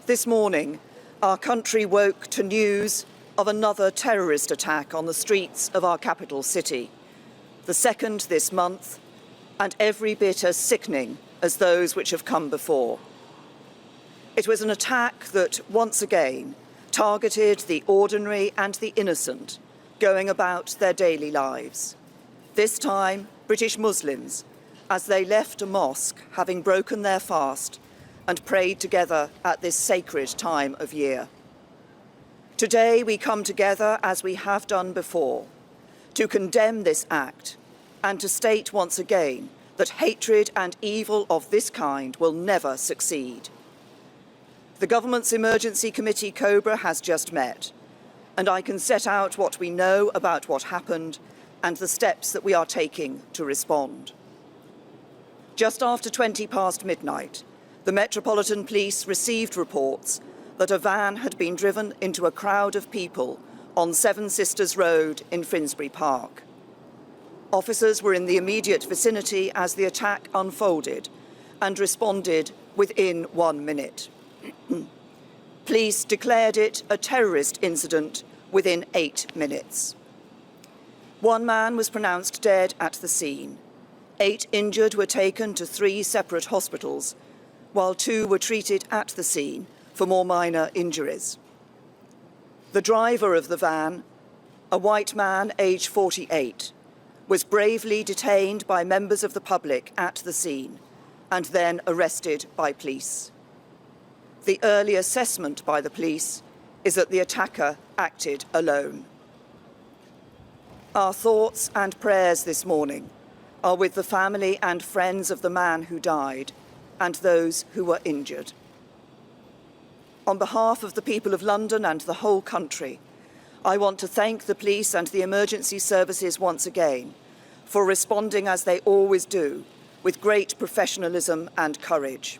This morning, our country woke to news of another terrorist attack on the streets of our capital city, the second this month, and every bit as sickening as those which have come before. It was an attack that, once again, targeted the ordinary and the innocent, going about their daily lives. This time, British Muslims, as they left a mosque having broken their fast and prayed together at this sacred time of year. Today we come together, as we have done before, to condemn this act and to state once again that hatred and evil of this kind will never succeed. The Government's Emergency Committee, COBRA, has just met, and I can set out what we know about what happened and the steps that we are taking to respond. Just after 20 past midnight, the Metropolitan Police received reports that a van had been driven into a crowd of people on Seven Sisters Road in Finsbury Park. Officers were in the immediate vicinity as the attack unfolded and responded within 1 minute. Police declared it a terrorist incident within 8 minutes. One man was pronounced dead at the scene. 8 injured were taken to 3 separate hospitals, while 2 were treated at the scene for more minor injuries. The driver of the van, a white man aged 48, was bravely detained by members of the public at the scene and then arrested by police. The early assessment by the police is that the attacker acted alone. Our thoughts and prayers this morning are with the family and friends of the man who died and those who were injured. On behalf of the people of London and the whole country, I want to thank the police and the emergency services once again for responding as they always do, with great professionalism and courage.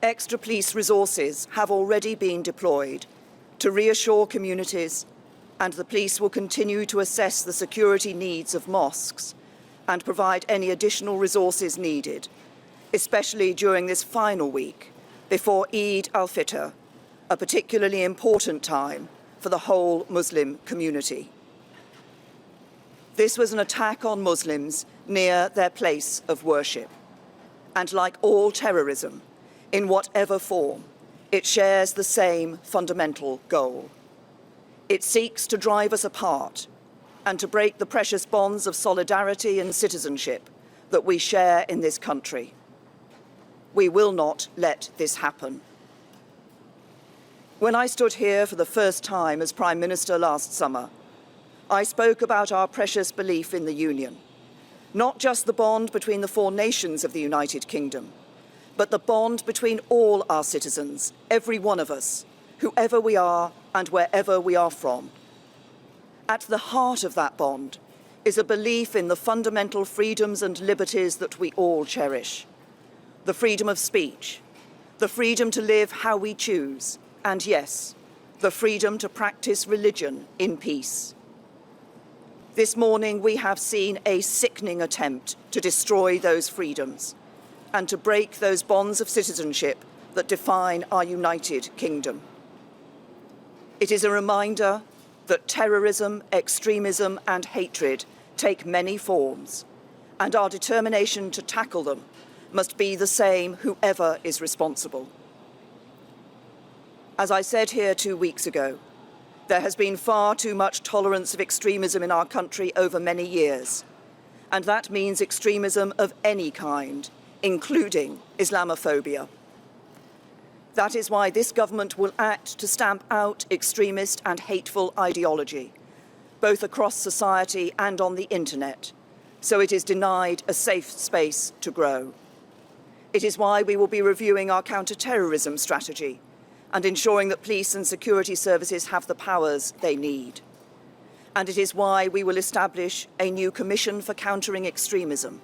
Extra police resources have already been deployed to reassure communities, and the police will continue to assess the security needs of mosques and provide any additional resources needed, especially during this final week before Eid al-Fitr, a particularly important time for the whole Muslim community. This was an attack on Muslims near their place of worship. And like all terrorism, in whatever form, it shares the same fundamental goal. It seeks to drive us apart and to break the precious bonds of solidarity and citizenship that we share in this country. We will not let this happen. When I stood here for the first time as Prime Minister last summer, I spoke about our precious belief in the Union, not just the bond between the 4 nations of the United Kingdom, but the bond between all our citizens, every one of us, whoever we are and wherever we are from. At the heart of that bond is a belief in the fundamental freedoms and liberties that we all cherish. The freedom of speech, the freedom to live how we choose, and yes, the freedom to practice religion in peace. This morning we have seen a sickening attempt to destroy those freedoms and to break those bonds of citizenship that define our united kingdom. It is a reminder that terrorism, extremism and hatred take many forms, and our determination to tackle them must be the same whoever is responsible. As I said here 2 weeks ago, there has been far too much tolerance of extremism in our country over many years, and that means extremism of any kind, including Islamophobia. That is why this government will act to stamp out extremist and hateful ideology, both across society and on the internet, so it is denied a safe space to grow. It is why we will be reviewing our counter-terrorism strategy and ensuring that police and security services have the powers they need. And it is why we will establish a new Commission for Countering Extremism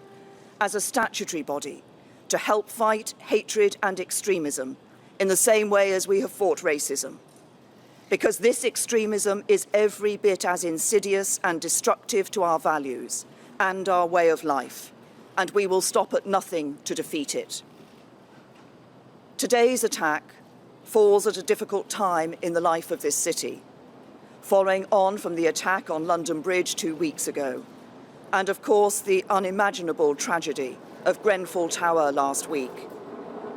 as a statutory body to help fight hatred and extremism in the same way as we have fought racism. Because this extremism is every bit as insidious and destructive to our values and our way of life, and we will stop at nothing to defeat it. Today's attack falls at a difficult time in the life of this city, following on from the attack on London Bridge 2 weeks ago, and of course the unimaginable tragedy of Grenfell Tower last week,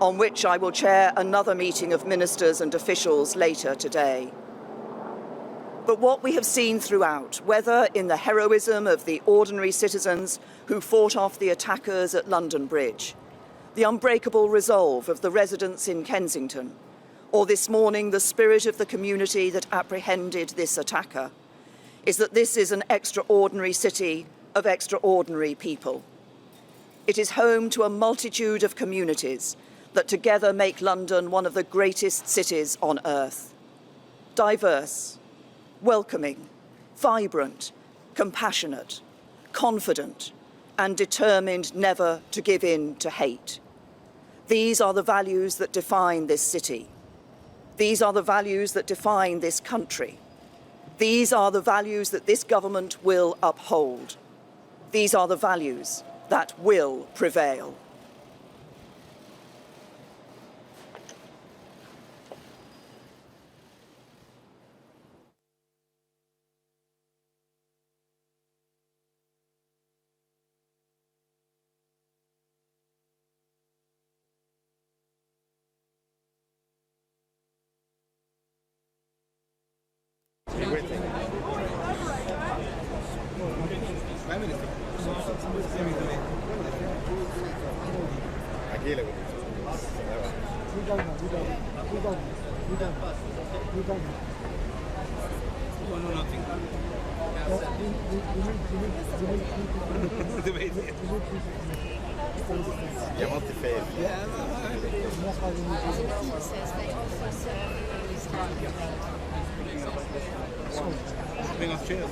on which I will chair another meeting of ministers and officials later today. But what we have seen throughout, whether in the heroism of the ordinary citizens who fought off the attackers at London Bridge, the unbreakable resolve of the residents in Kensington, or this morning the spirit of the community that apprehended this attacker, is that this is an extraordinary city of extraordinary people. It is home to a multitude of communities that together make London one of the greatest cities on earth. Diverse, welcoming, vibrant, compassionate, confident, and determined never to give in to hate. These are the values that define this city. These are the values that define this country. These are the values that this government will uphold. These are the values that will prevail. Bring us chairs.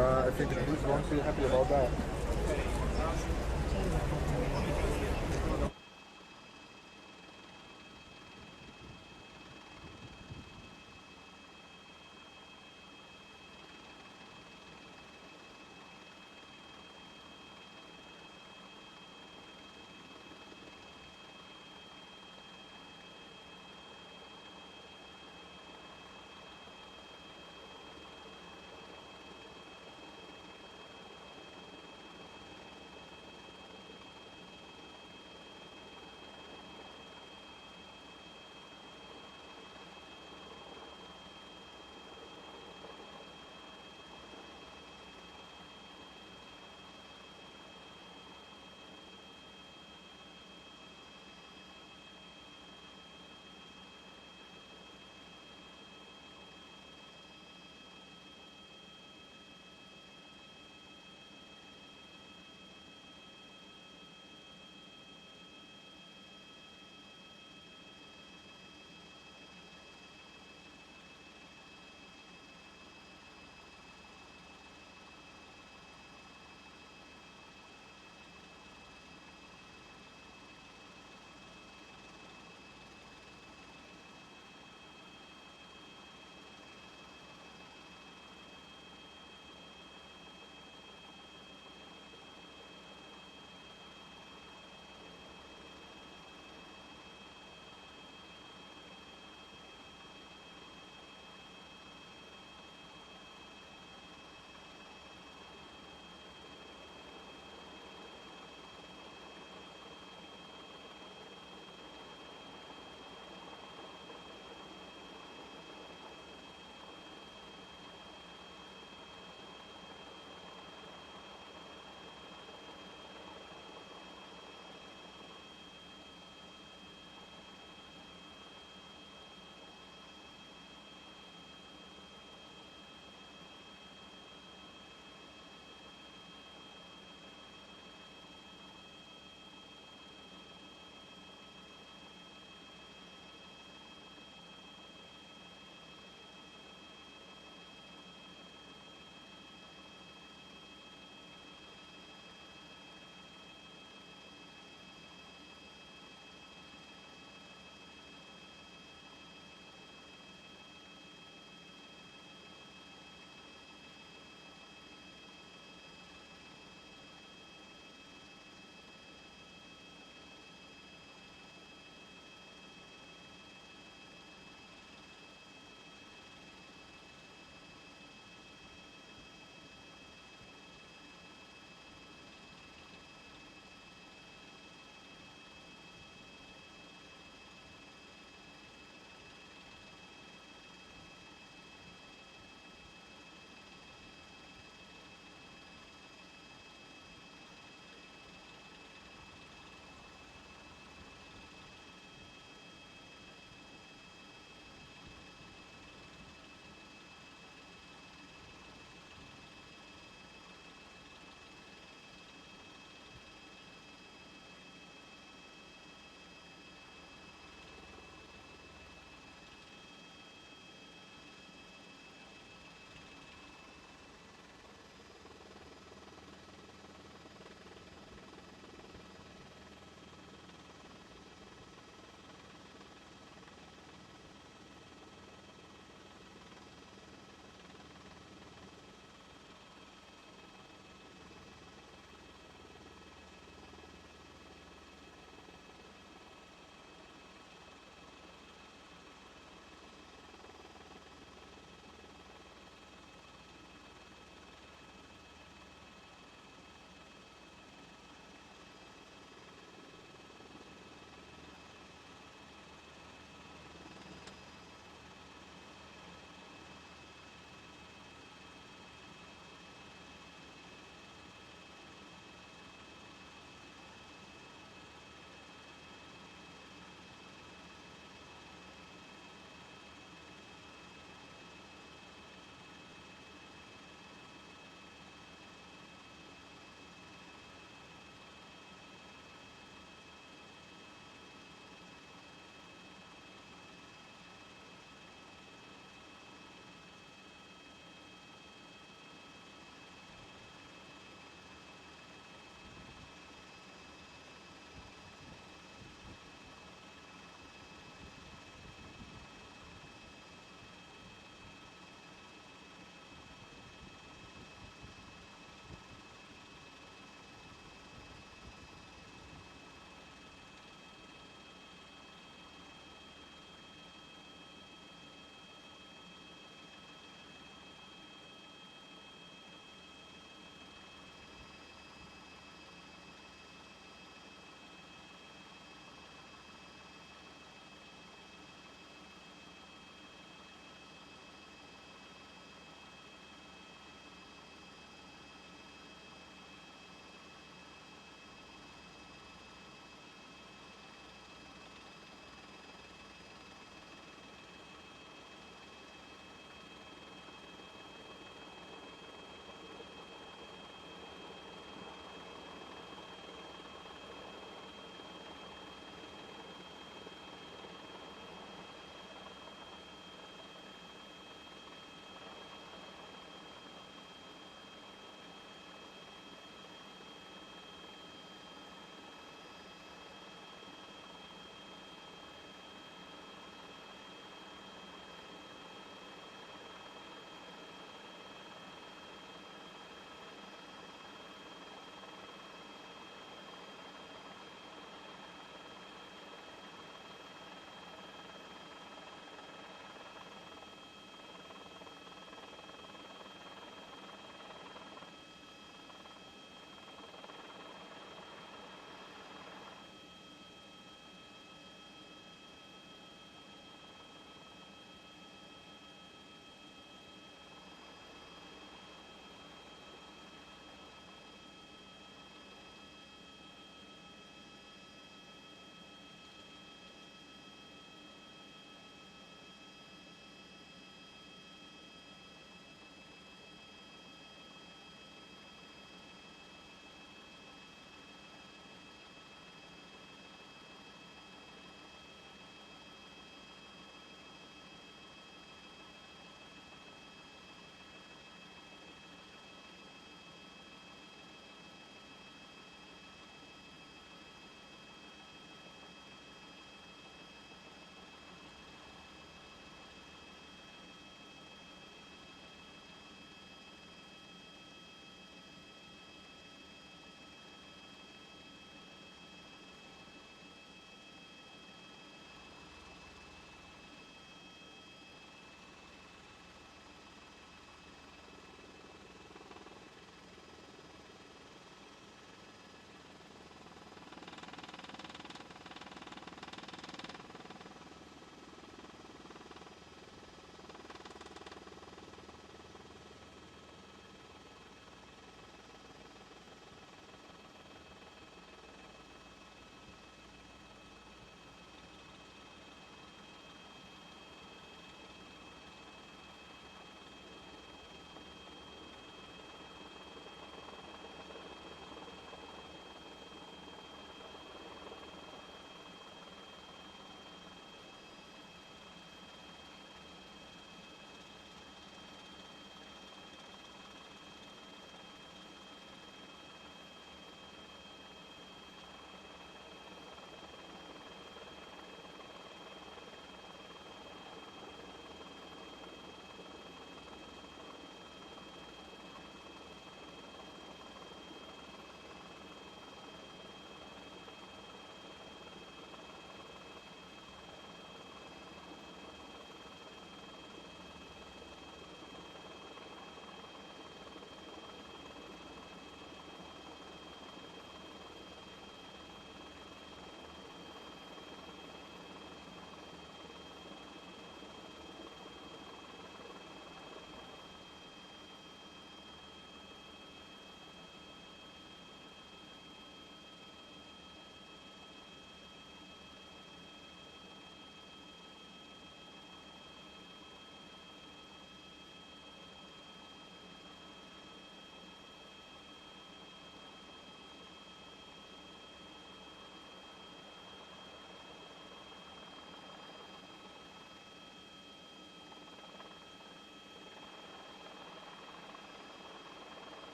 I think the police won't be happy about that.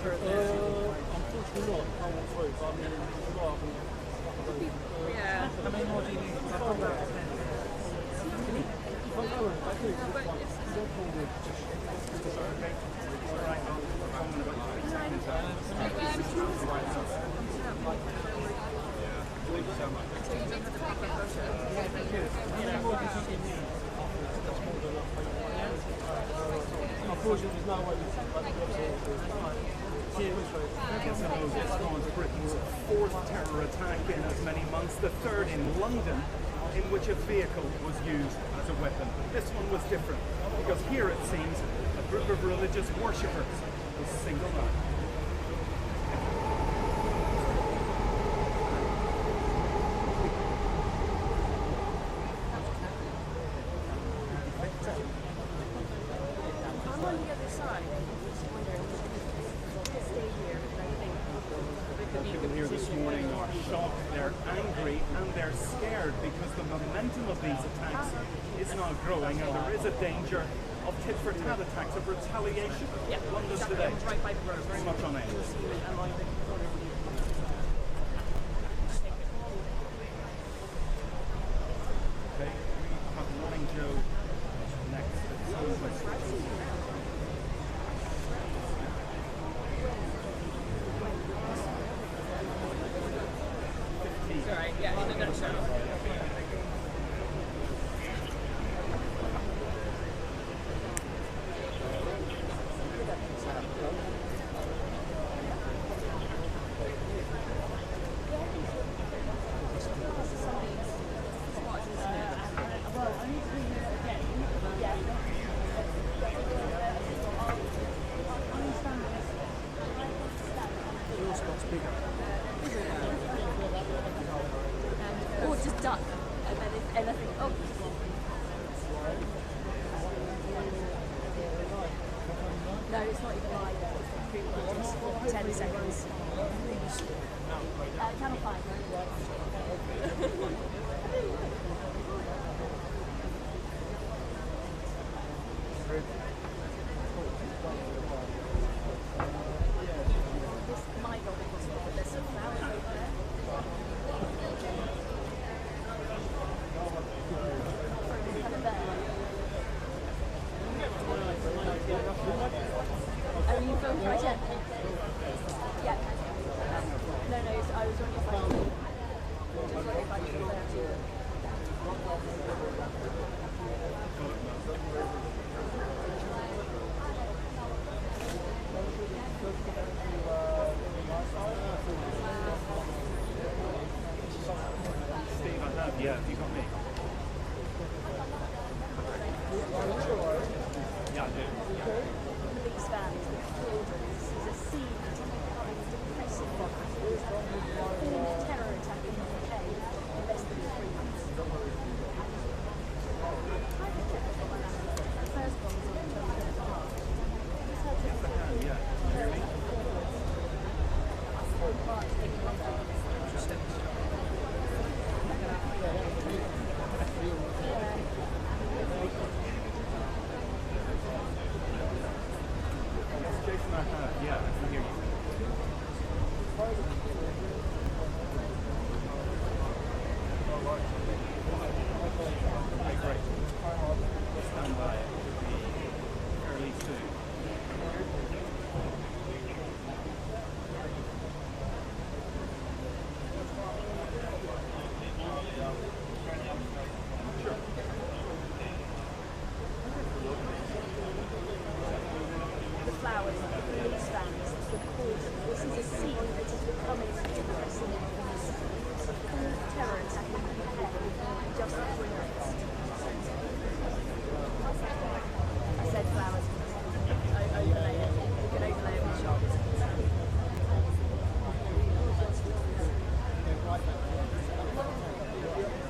Unfortunately not. I want through, but I mean, Yeah. how many more do you need? I've got about 10. If I'm going, I do. Unfortunately, there's no way we It's Britain's fourth terror attack in as many months, the third in London, in which a vehicle was used as a weapon. This one was different, because here it seems a group of religious worshippers was singled out. I'm on the other side. I'm just wondering if we could stay here. The people here this morning are shocked, they're angry, and they're scared because the momentum of these attacks is now growing, and there is a danger of tit-for-tat attacks, of retaliation. London today, Right by the road. very much on edge. Okay, we have Morning Joe next at some Alright, yeah, in a nutshell. Or just duck, and then if anything, no, it's not even live. It's pretty much 10 seconds. Channel 5. This might not be possible, but there's some flowers over there. Kind of there. Oh, you filmed right yet? Yeah. No, I was wondering if I could. Just wondering if I could go there too. Steve, I have, yeah, have you got me? Yeah, I do. Big stand with children. This is a scene becoming depressing. Following a terror attack in the UK in less than 3 months. The first one was on the 23rd of March. Yeah, can you hear me? I saw March in London. Jason, I have, yeah, I can hear you. Okay, great. Stand by. Early soon. The flowers, the blue stands, the cordon. This is a scene that is becoming depressing. A full terror attack in the UK in just 3 months. I said flowers. Overlay it. You can overlay it with shots.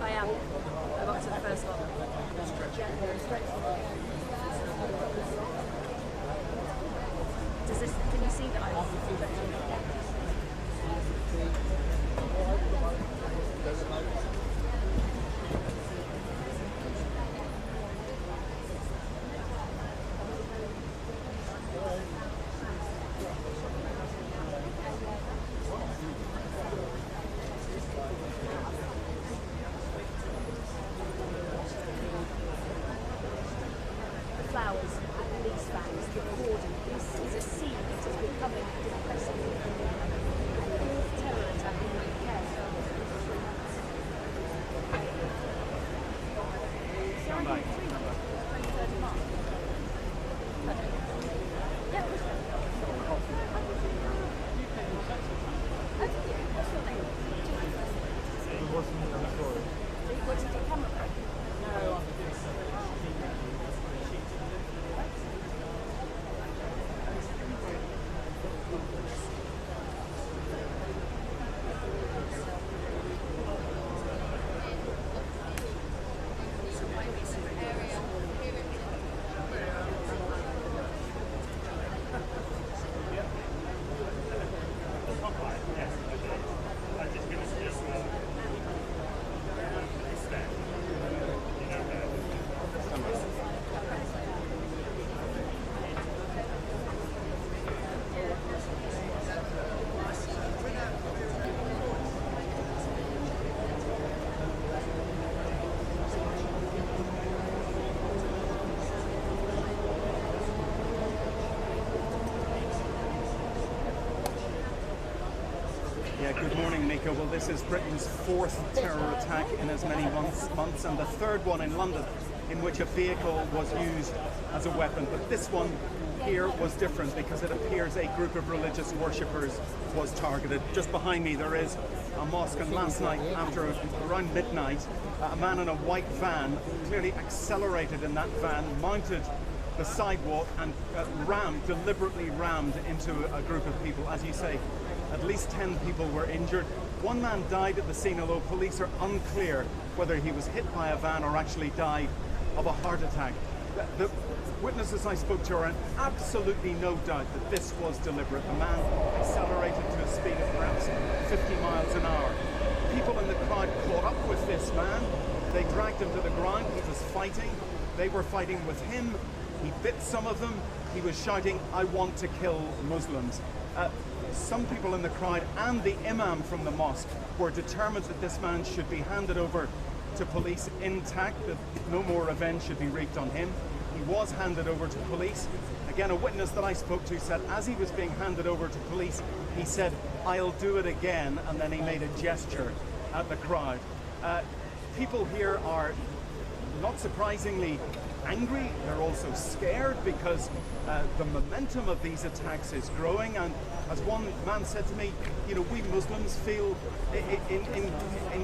I am. I'm up to the first one. Does this? Can you see that I'm Yeah, good morning, Nico. Well, this is Britain's fourth terror attack in as many months, and the third one in London, in which a vehicle was used as a weapon. But this one here was different because it appears a group of religious worshippers was targeted. Just behind me there is a mosque, and last night, after around midnight, a man in a white van clearly accelerated in that van, mounted the sidewalk and deliberately rammed into a group of people. As you say, at least 10 people were injured. One man died at the scene, although police are unclear whether he was hit by a van or actually died of a heart attack. The witnesses I spoke to are in absolutely no doubt that this was deliberate. The man accelerated to a speed of perhaps 50 miles an hour. People in the crowd caught up with this man. They dragged him to the ground. He was fighting. They were fighting with him. He bit some of them. He was shouting, "I want to kill Muslims." Some people in the crowd and the imam from the mosque were determined that this man should be handed over to police intact, that no more revenge should be wreaked on him. He was handed over to police. Again, a witness that I spoke to said as he was being handed over to police, he said, "I'll do it again," and then he made a gesture at the crowd. People here are, not surprisingly, angry. They're also scared because the momentum of these attacks is growing, and as one man said to me, you know, we Muslims feel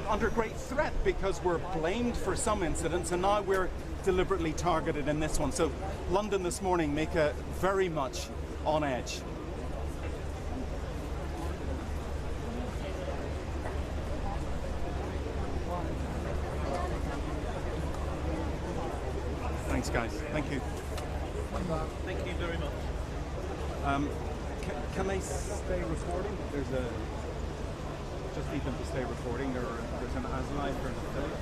under great threat because we're blamed for some incidents and now we're deliberately targeted in this one. So London this morning make a very much on edge. Thanks, guys. Thank you. Thank you very much. Can they stay recording? Just need them to stay recording. There's an ASLI for an affiliate.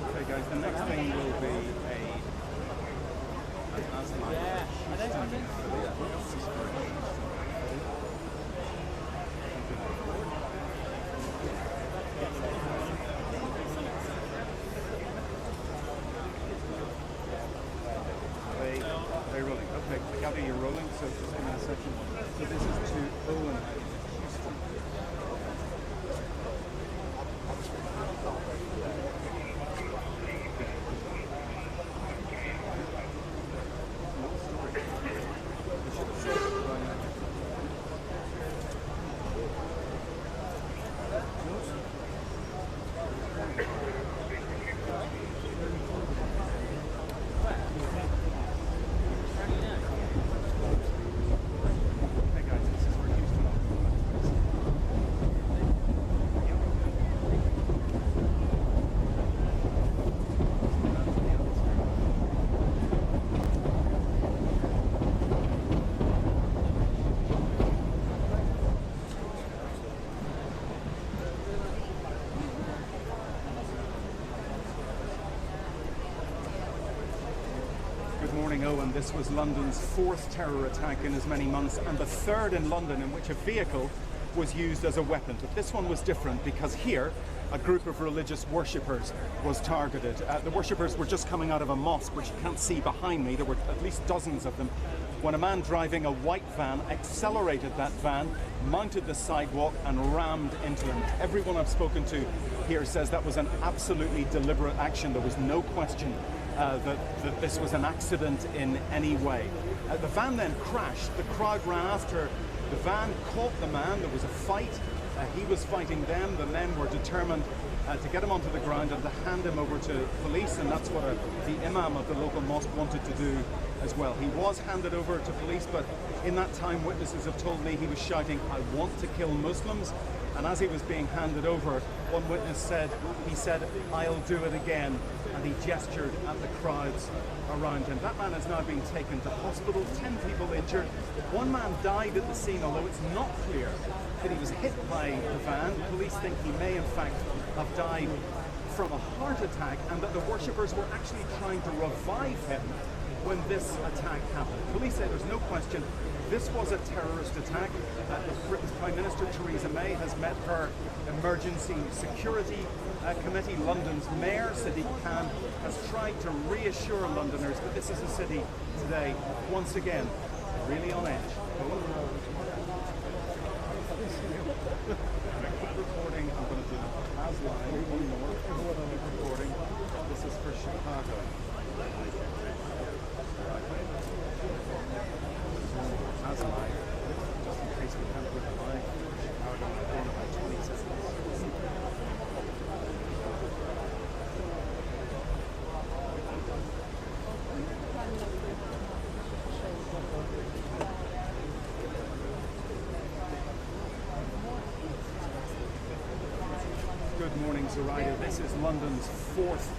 Okay, guys, the next thing will be an ASLI. They're rolling. Okay, Gabby, you're rolling, so just give me a second. So this is to Owen. Owen, this was London's fourth terror attack in as many months and the third in London in which a vehicle was used as a weapon. But this one was different because here a group of religious worshippers was targeted. The worshippers were just coming out of a mosque, which you can't see behind me. There were at least dozens of them, when a man driving a white van accelerated that van, mounted the sidewalk and rammed into them. Everyone I've spoken to here says that was an absolutely deliberate action. There was no question that this was an accident in any way. The van then crashed. The crowd ran after the van, caught the man. There was a fight. He was fighting them. The men were determined to get him onto the ground and to hand him over to police, and that's what the imam of the local mosque wanted to do as well. He was handed over to police, but in that time witnesses have told me he was shouting, "I want to kill Muslims," and as he was being handed over, one witness said, he said, "I'll do it again," and and he gestured at the crowds around him. That man has now been taken to hospital, 10 people injured. One man died at the scene, although it's not clear that he was hit by the van. Police think he may in fact have died from a heart attack, and that the worshippers were actually trying to revive him when this attack happened. Police say there's no question this was a terrorist attack. Britain's Prime Minister Theresa May has met her emergency security committee. London's Mayor Sadiq Khan has tried to reassure Londoners that this is a city today, once again, really on edge. Keep recording. I'm going to do as line. One more. Keep recording. This is for Chicago. As line. Just in case we can't put it live. Chicago in about 20 seconds. Good morning, Zoraida. This is London's fourth.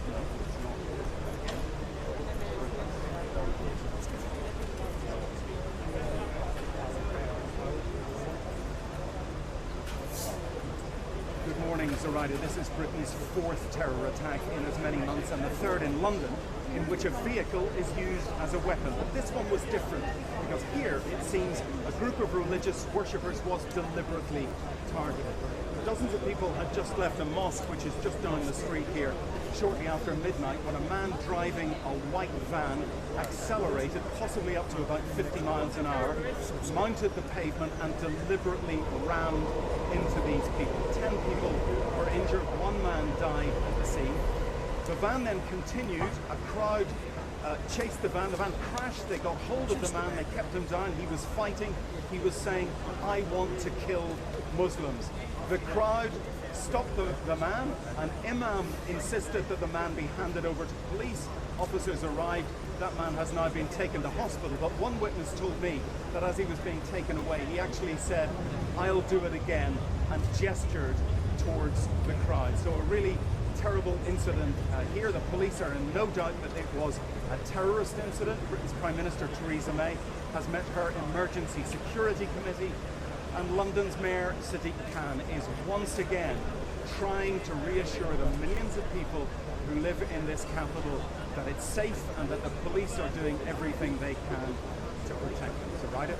Good morning, Zoraida. This is Britain's fourth terror attack in as many months, and the third in London, in which a vehicle is used as a weapon. But this one was different, because here it seems a group of religious worshippers was deliberately targeted. Dozens of people had just left a mosque, which is just down the street here, shortly after midnight, when a man driving a white van accelerated, possibly up to about 50 miles an hour, mounted the pavement and deliberately rammed into these people. 10 people were injured, one man died at the scene. The van then continued, a crowd chased the van crashed, they got hold of the man, they kept him down, he was fighting, he was saying, "I want to kill Muslims." The crowd stopped the man. An imam insisted that the man be handed over to police. Officers arrived. That man has now been taken to hospital. But one witness told me that as he was being taken away, he actually said, "I'll do it again," and gestured towards the crowd. So a really terrible incident here. The police are in no doubt that it was a terrorist incident. Britain's Prime Minister Theresa May has met her emergency security committee. And London's Mayor Sadiq Khan is once again trying to reassure the millions of people who live in this capital that it's safe and that the police are doing everything they can to protect them. So write it.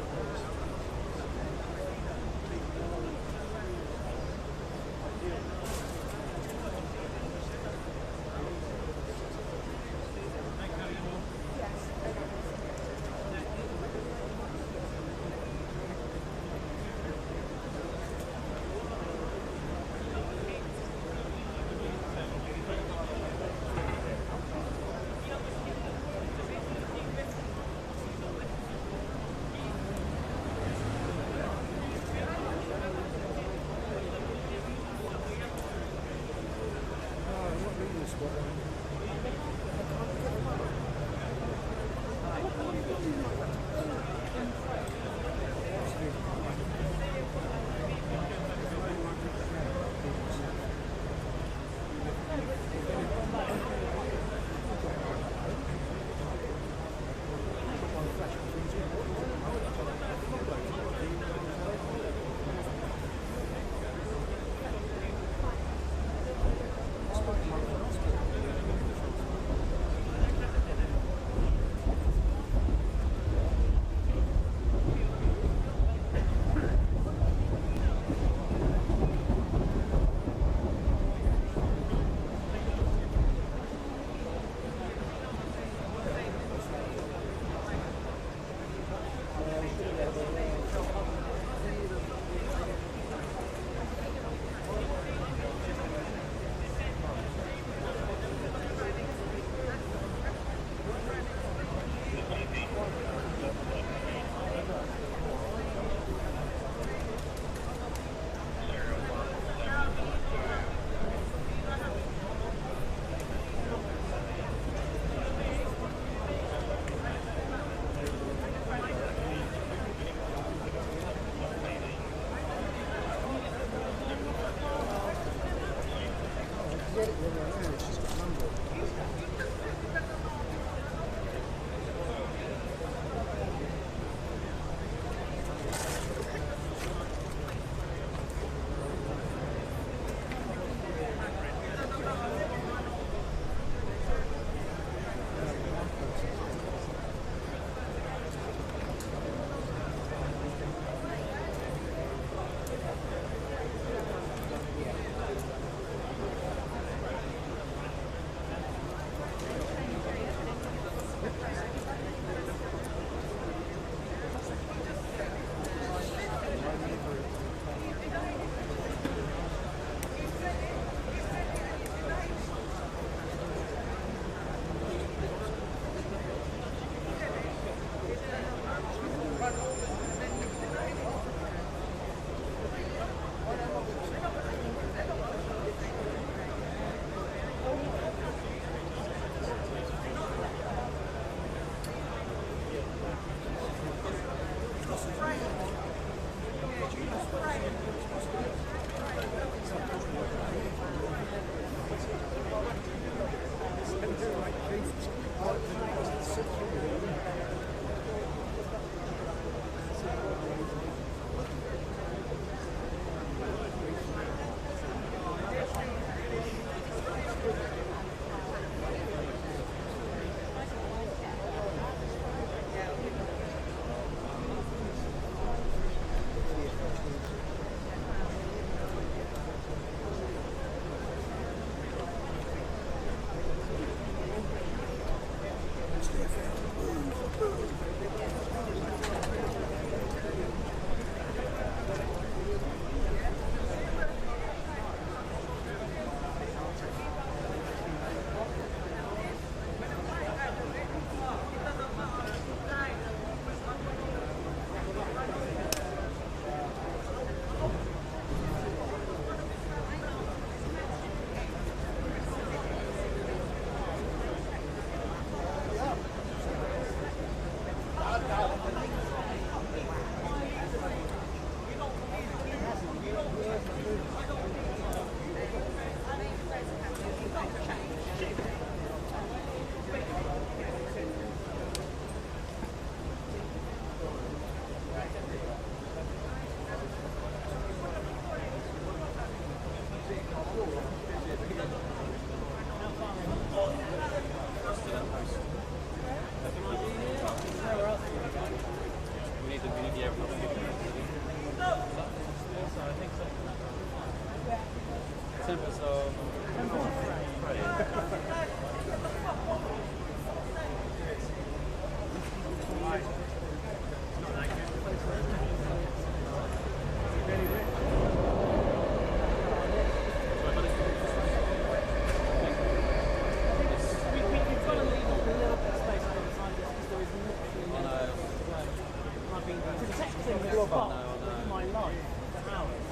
spot of my life for hours.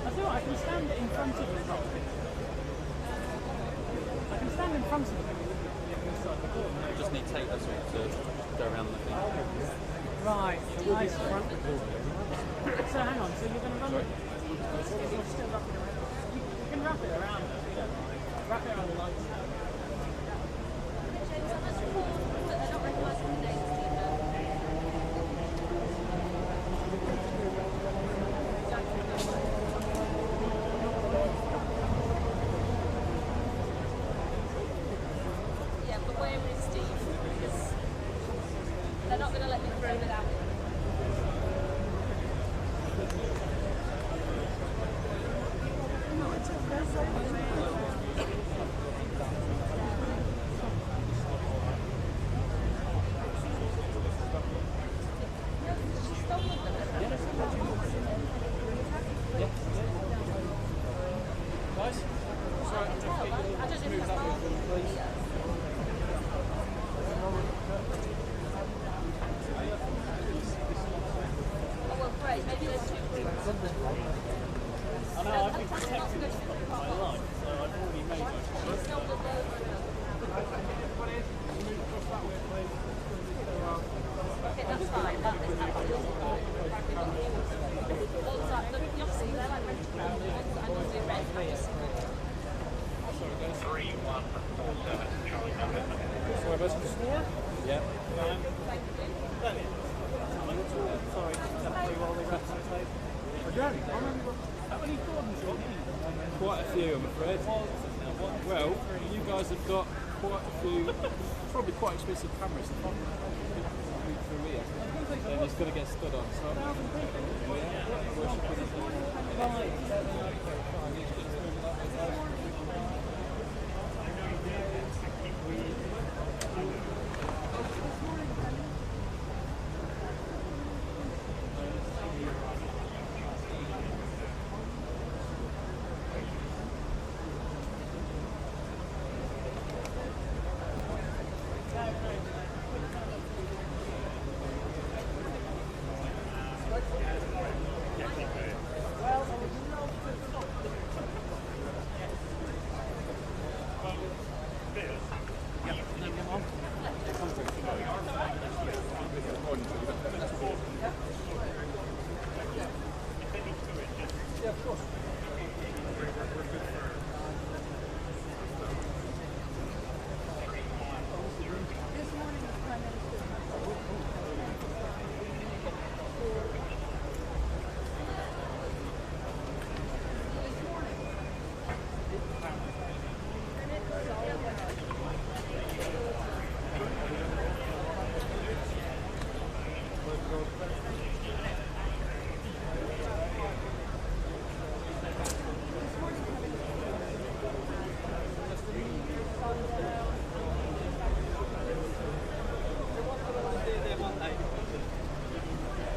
I feel like I can stand it in front of the rock. I can stand in front of it. You just need tape that's all to go around the thing. Right, I see. So hang on, so you're going to run it? You're still wrapping it around. You can wrap it around it, you know. Wrap it around the lights. Yeah, but where is Steve? Because they're not going to let me through without him. I don't know if that's oh, well, great. Maybe there's two groups. I know, I've been protected this from my life, so I've already made my choice. It's not the lower okay, that's fine. That is absolutely fine. Those are, obviously, they're like rental cars. The ones that I normally rent, I just... 3147 Charlie November. Yeah. Thank you. Sorry, definitely while they wrap some tape. Again, how many Quite a few, I'm afraid. Well, you guys have got quite a few, probably quite expensive cameras through here. Then it's going to get stood on. So,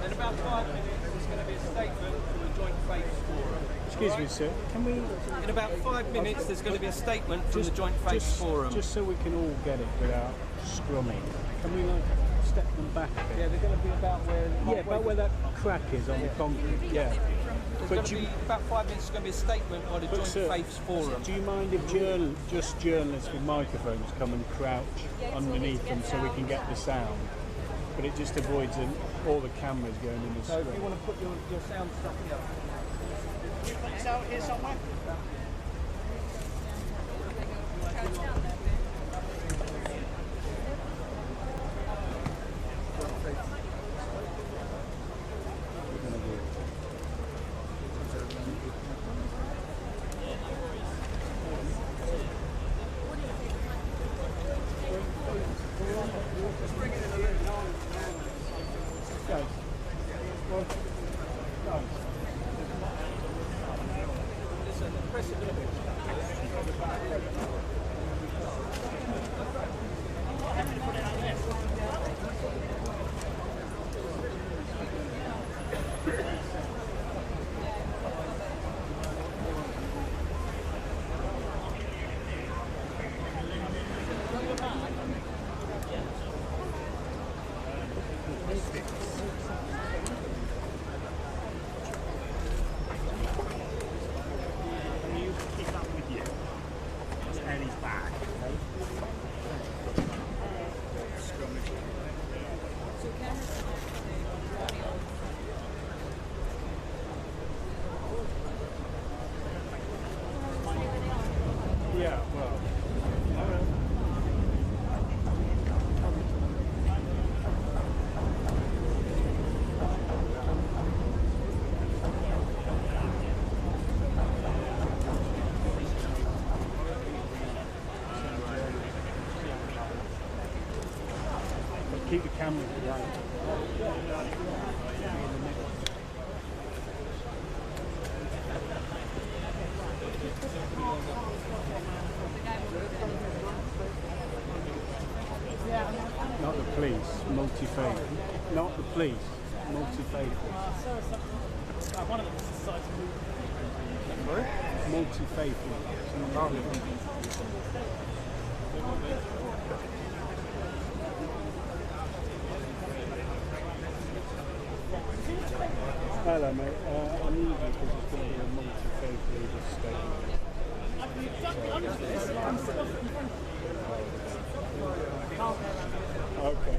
In about 5 minutes, there's going to be a statement from the Joint Faiths Forum. Excuse me, sir. Can we In about 5 minutes, there's going to be a statement from the Joint Faiths Forum. just so we can all get it without scrumming, can we like step them back a bit? Yeah, they're going to be about where. Yeah, about where that crack is on the concrete. Yeah. There's going to be about 5 minutes. There's going to be a statement by the But Joint sir, Faiths Forum. do you mind if just journalists with microphones come and crouch underneath them so we can get the sound? But it just avoids all the cameras going in the So if scrum. you want to put your sound stuff here. It's out here somewhere. keep the cameras right. Not the police, multi-faith. Not the police, multi-faith. One of them decides to move. Multi-faith. Hello, mate. I need you because it's going to be a multi-faith leader statement. Okay.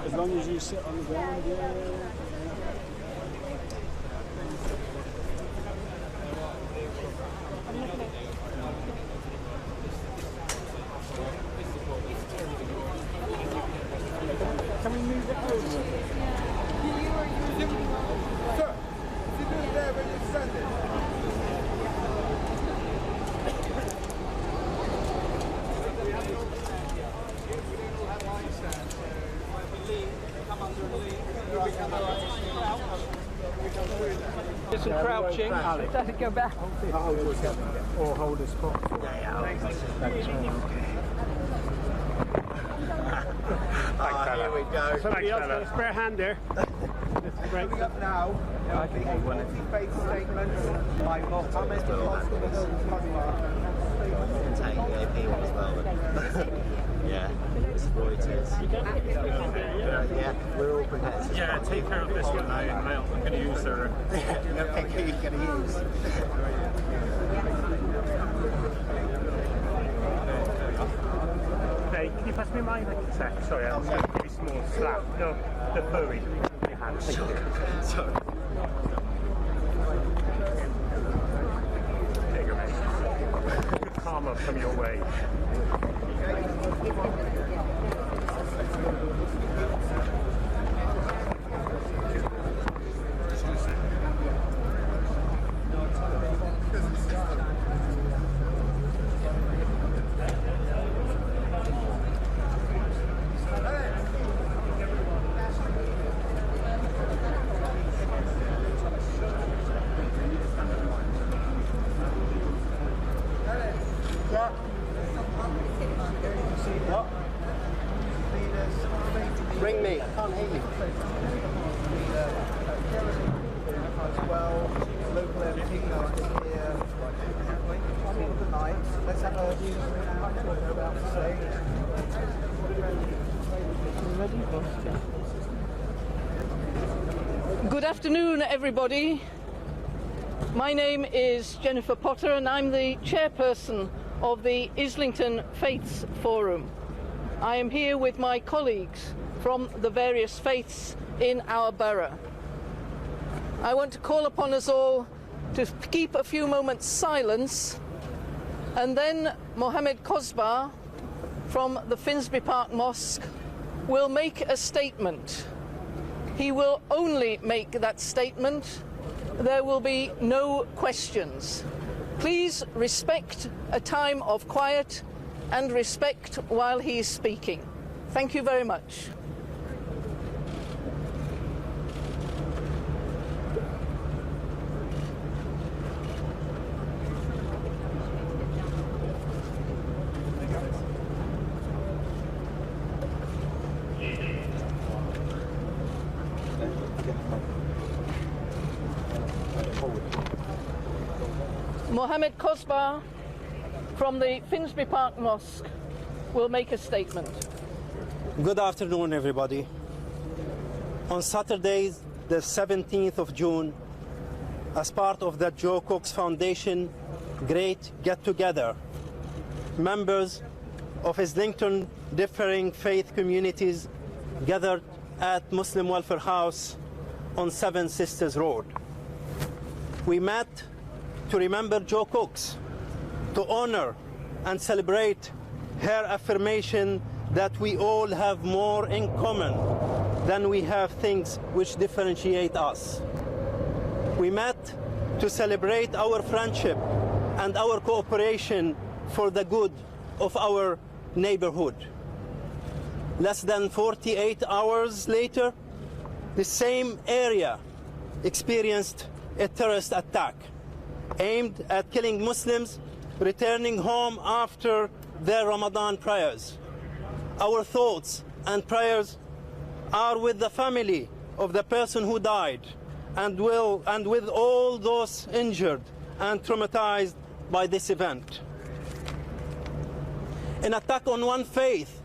As long as you sit on the ground, yeah. Can we move it over? Sir, if you do it there when you send it. Get some crouching. Doesn't go back. Or hold a spot. Here we go. Somebody else got a spare hand there. Coming up now, there will be a multi-faith statement by Mohammed Take the AP one as well. Yeah, it's Reuters. Yeah, we're all competitors. Yeah, take care of this one. I'm going to use their. Okay, who are you going to use? Hey, can you pass me my sec? Sorry, I'm going to give you a small slap. No, the furry. Your hand. Sorry. Take a minute. Good karma from your way. Ring me. I can't hear you. as well. Local MP guys here. Of the night. Let's have a about to say. Good afternoon, everybody. My name is Jennifer Potter and I'm the chairperson of the Islington Faiths Forum. I am here with my colleagues from the various faiths in our borough. I want to call upon us all to keep a few moments silence, and then Mohammed Kosbar from the Finsbury Park Mosque will make a statement. He will only make that statement. There will be no questions. Please respect a time of quiet and respect while he is speaking. Thank you very much. Mohammed Kosbar from the Finsbury Park Mosque will make a statement. Good afternoon, everybody. On Saturday, the 17th of June, as part of the Joe Cox Foundation Great Get-Together, members of Islington differing faith communities gathered at Muslim Welfare House on Seven Sisters Road. We met to remember Joe Cox, to honor and celebrate her affirmation that we all have more in common than we have things which differentiate us. We met to celebrate our friendship and our cooperation for the good of our neighborhood. Less than 48 hours later, the same area experienced a terrorist attack aimed at killing Muslims returning home after their Ramadan prayers. Our thoughts and prayers are with the family of the person who died and with all those injured and traumatized by this event. An attack on one faith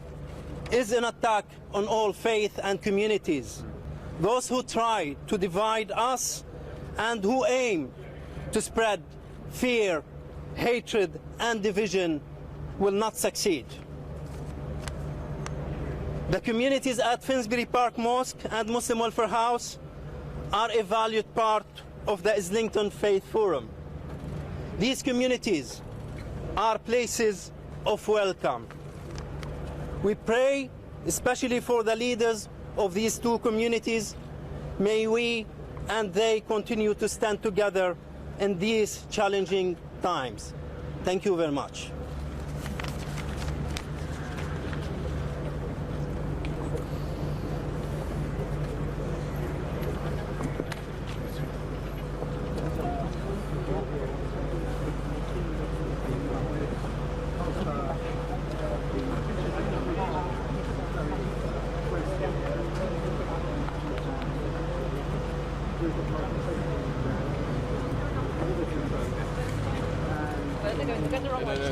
is an attack on all faith and communities. Those who try to divide us and who aim to spread fear, hatred, and division will not succeed. The communities at Finsbury Park Mosque and Muslim Welfare House are a valued part of the Islington Faith Forum. These communities are places of welcome. We pray especially for the leaders of these two communities. May we and they continue to stand together in these challenging times. Thank you very much.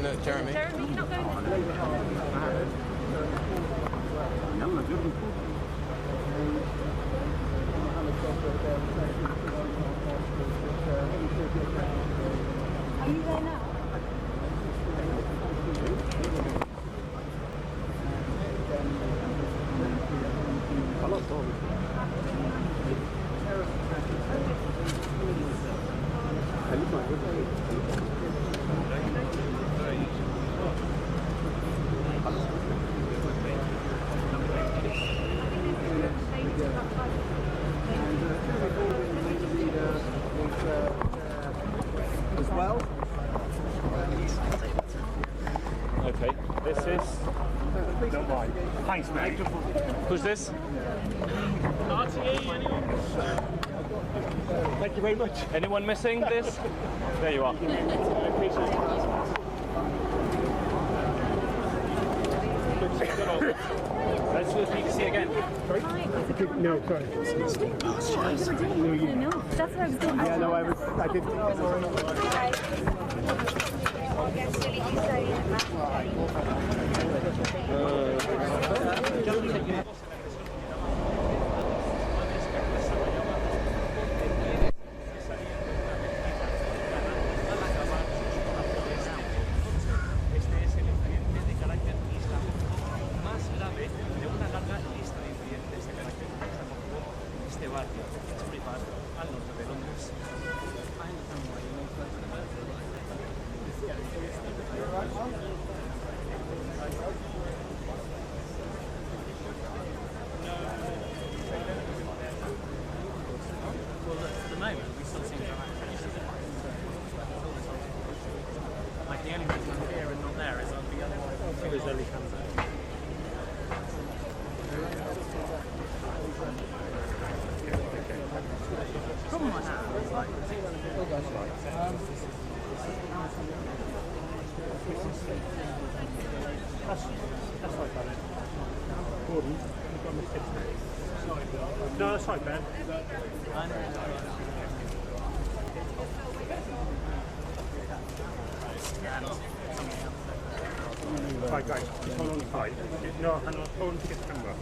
No, Jeremy. Jeremy, you're not going this way. Are you there now? As well. Okay, this is. Don't mind. Thanks, mate. Who's this? RTE, anyone? Thank you very much. Anyone missing this? There you are. Let's see if you can see again. No, sorry. No, that's what I was doing. Yeah, no, I did. Like the only reason I'm here and not there is the other one. There's only comes out. The problem I have is like That's right, Ben. Gordon, you've got my kids now. No, that's right, Ben. Right, guys, just hold on tight. No, hang on, hold on to get the camera.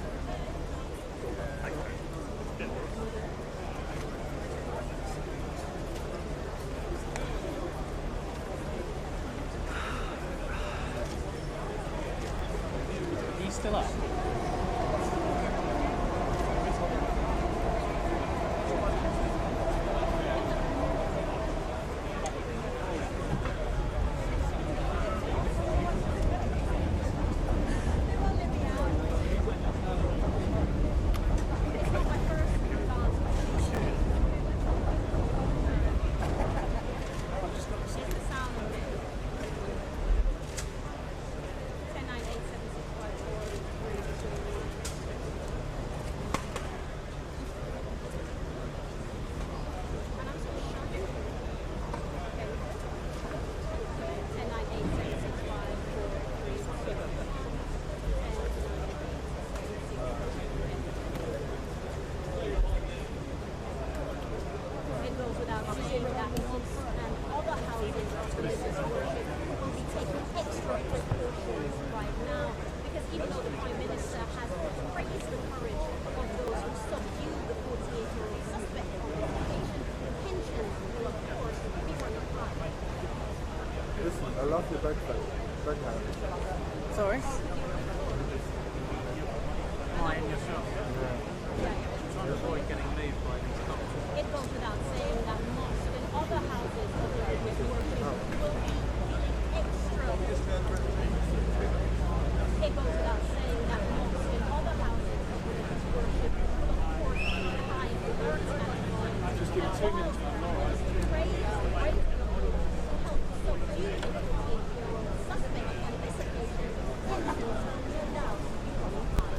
he's still up. love your breakfast. Sorry? Mine yourself. Trying to avoid getting moved by these dogs. It goes without saying that mosques and other houses of religious worship will be extra. It goes without saying that mosques and other houses of religious worship will of course be high alert at Just give it 2 minutes, man. All right. praise breakthrough to help subdue the suspect on this occasion. Tensions will no doubt become high.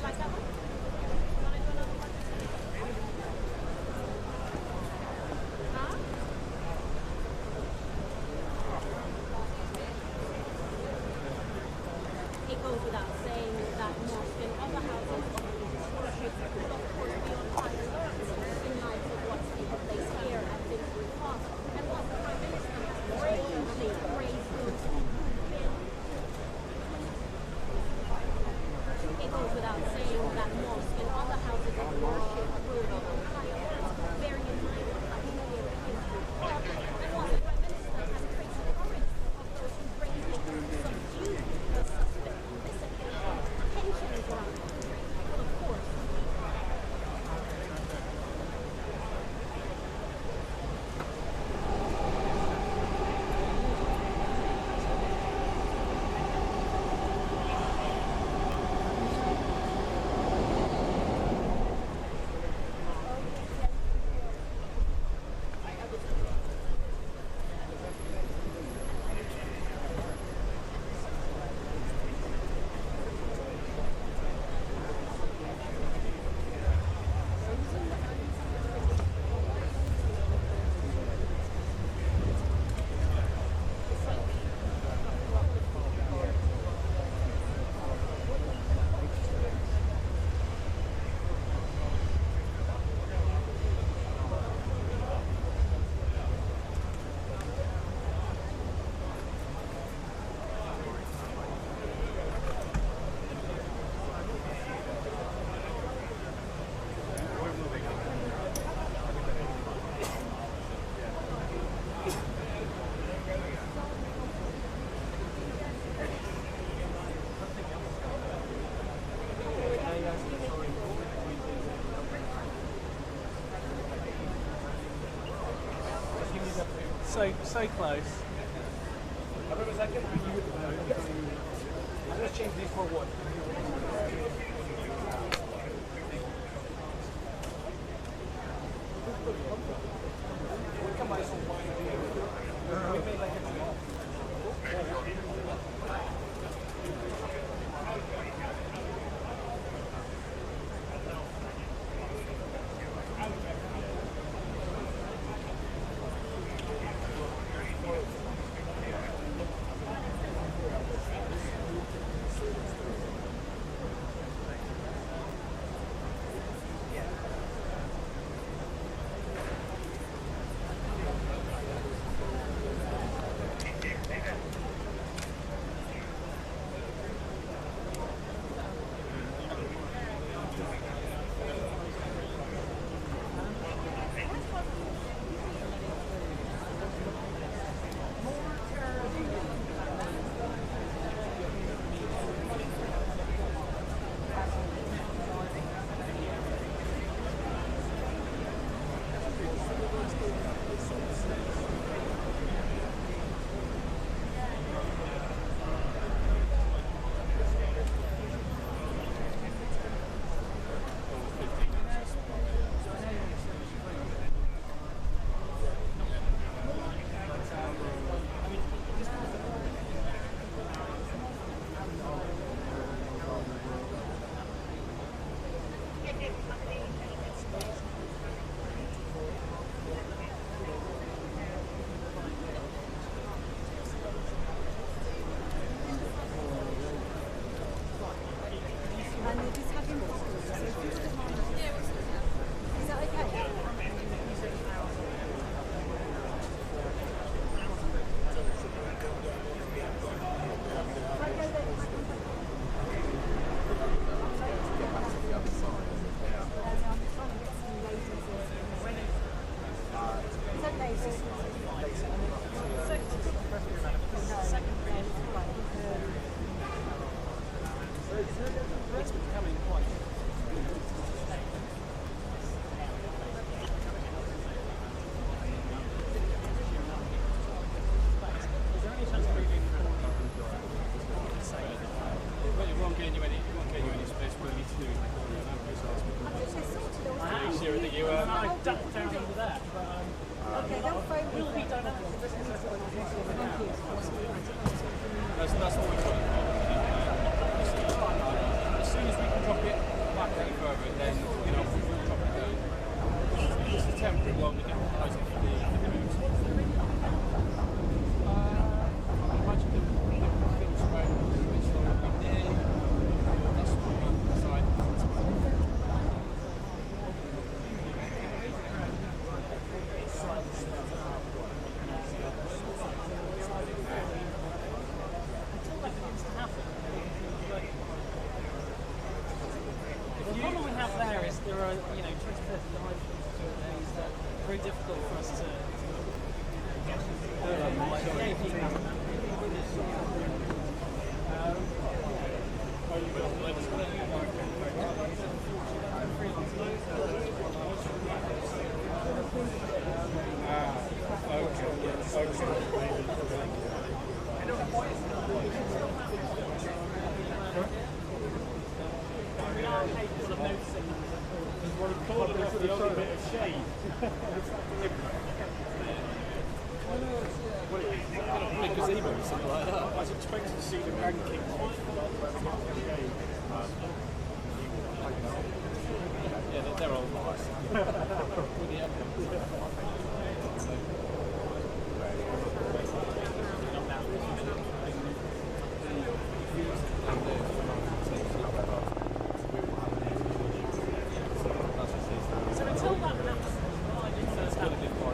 Like that one? Want to do another one? Huh? It goes without saying that mosques and other houses of religious worship will of course be on high alert in light of what's taking place here at Finsbury Park and what the Prime Minister has bravely praised those who move in. It goes without saying that mosques and other houses of worship will be on high alert, bearing in mind what's happening here at Finsbury Park and what the Prime Minister has praised the courage of those who bravely subdued the suspect on this occasion. Tensions around the country will of course be high. So close. Let's change these for what? it's becoming quite. Is there any chance of moving forward? But it won't get you any space where you need to do I ducked down under there. Okay, don't phone me. Will be dynamic. That's what we're trying to do. As soon as we can drop it back any further, then we'll drop it down. It's a temporary one, we can replace it for the moves. Imagine the films around which one would be there. That's what we decide. The problem we have there is there are, 20, 30 days that are very difficult for us to get we are capable of noticing them. The only bit of shade. Big gazebo or something like that. I was expecting to see the ranking. Yeah, they're all nice. With the So until that happens, it's got a bit more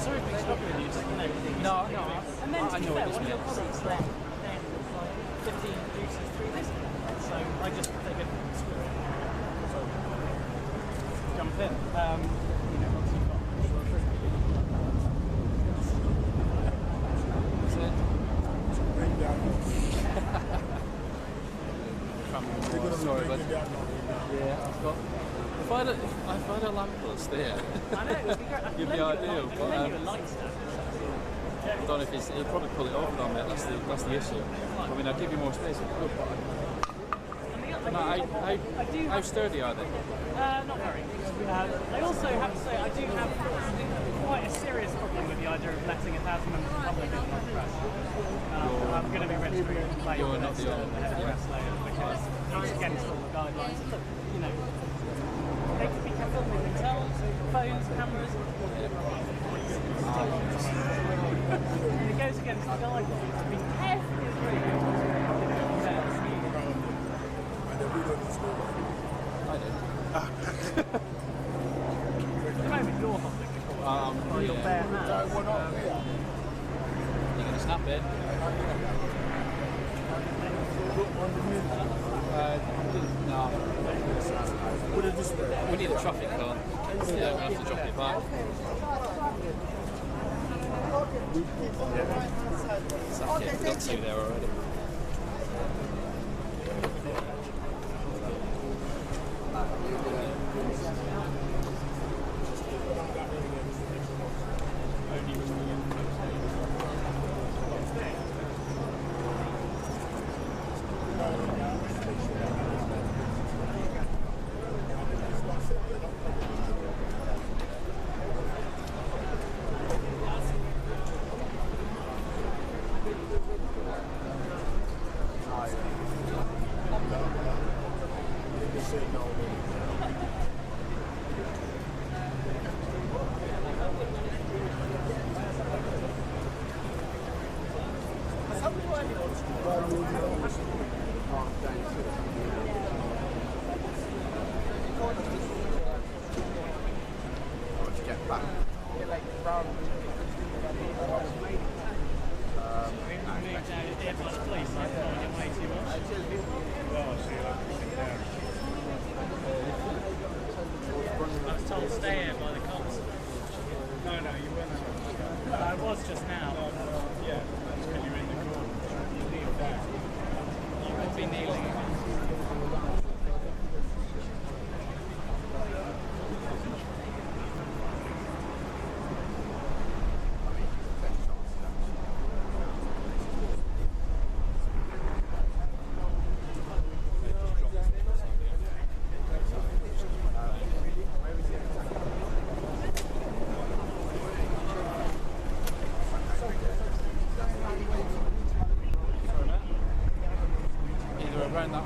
sorry for stopping you, No. And then to be fair, one of your colleagues left, then like 15 producers 3 days ago. So I just figured, screw it. So jump in. Once you've got Sorry, but yeah, I've got. If I had a lamppost there, I know, it would be great. you'd be ideal. But I can light stuff. I don't know if he'll probably pull it over on me. That's the issue. I mean, I'll give you more space. How sturdy are they? Not very. I also have to say, I do have quite a serious problem with the idea of letting 1,000 members of the public in the press. I'm going to be registering a complaint You're not the only head of press later because it's against all the guidelines. Look, they could be filming themselves, phones, cameras. And it goes against the guidelines to be carefully agreed. I do. At the moment, you're holding the call. Or your bare hands. You're going to snap it. No. We need a traffic cone. So yeah, we'll have to drop it back. Okay, we've got two there already. Around that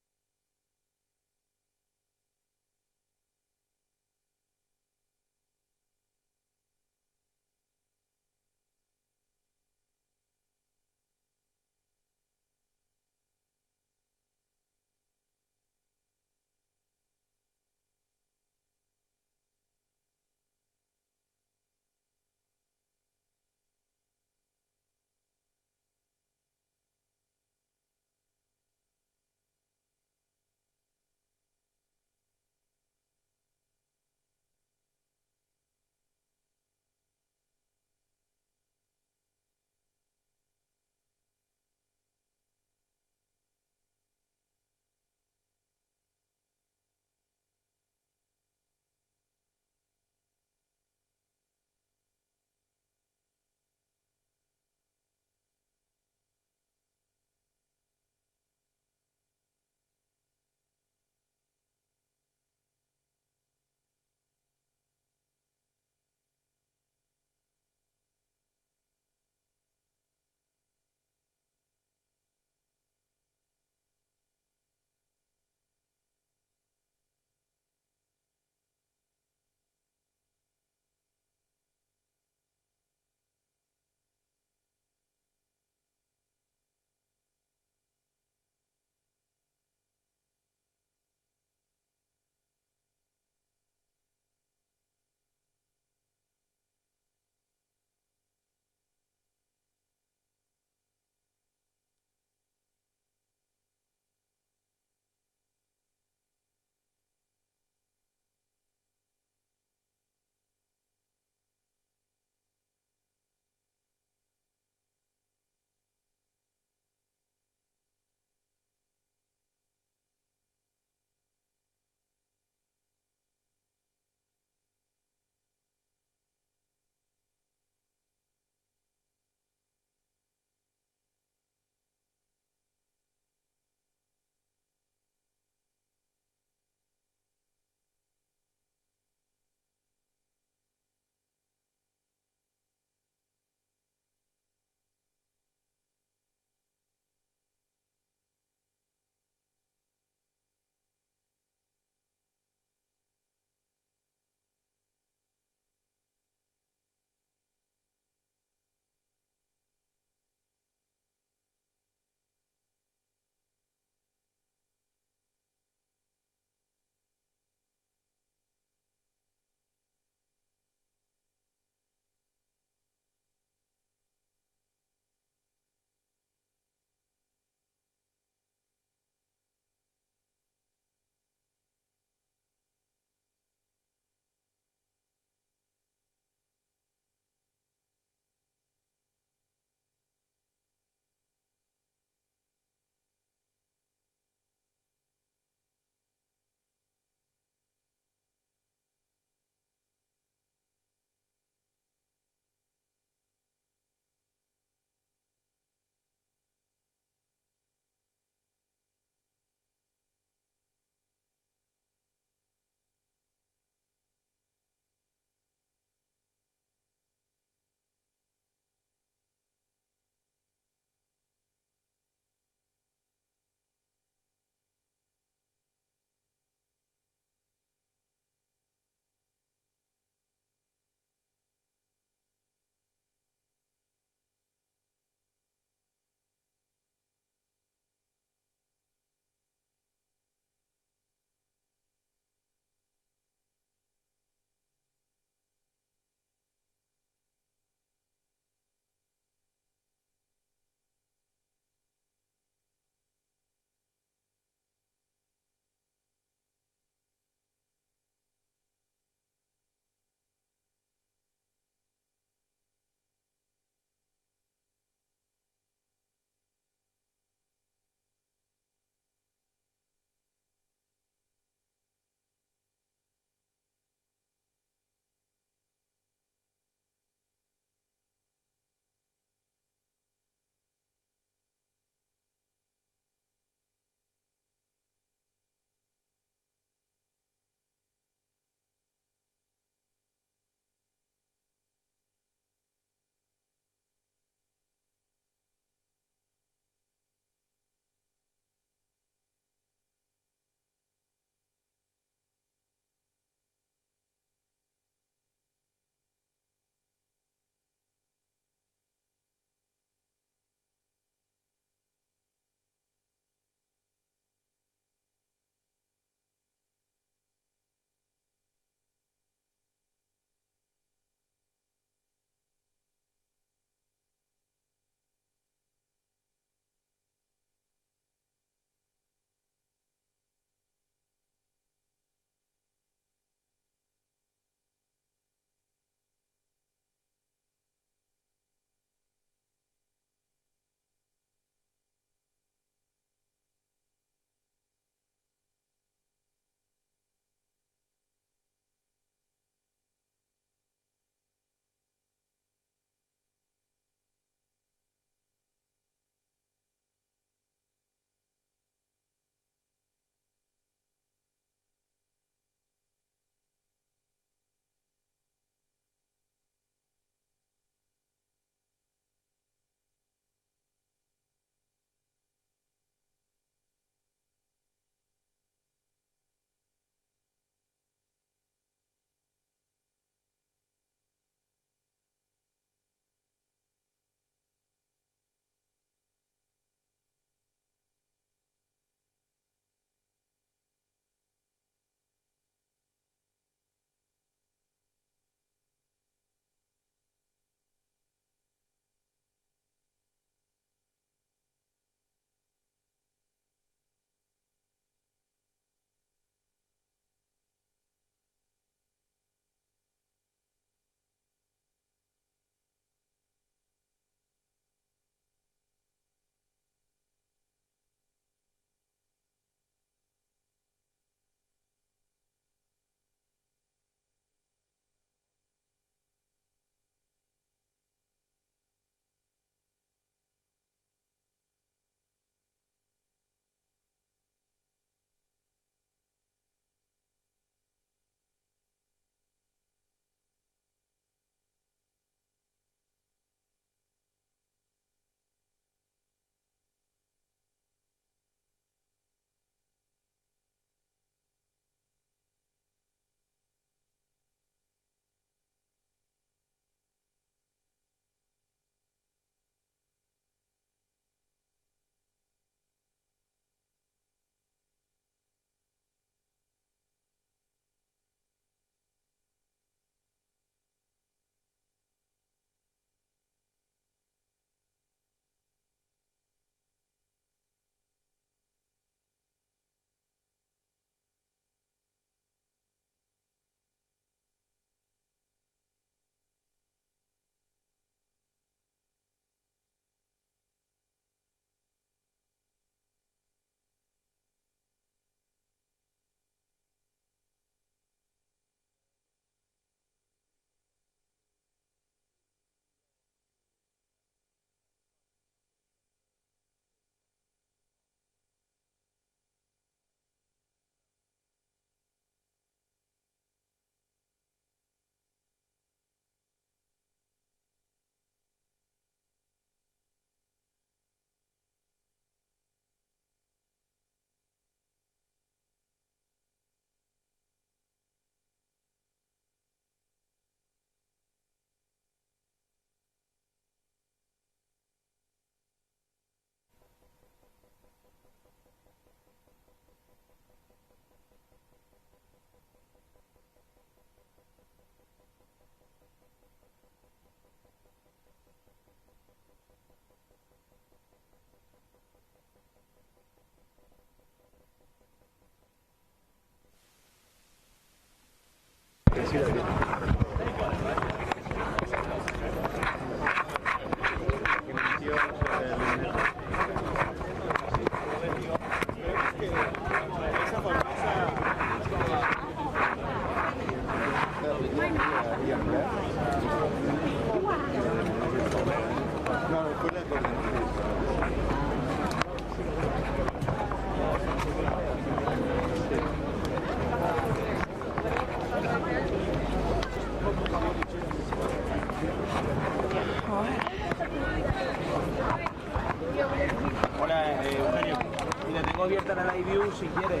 Hola, Eugenio. Mira, tengo abierta la live view si quieres.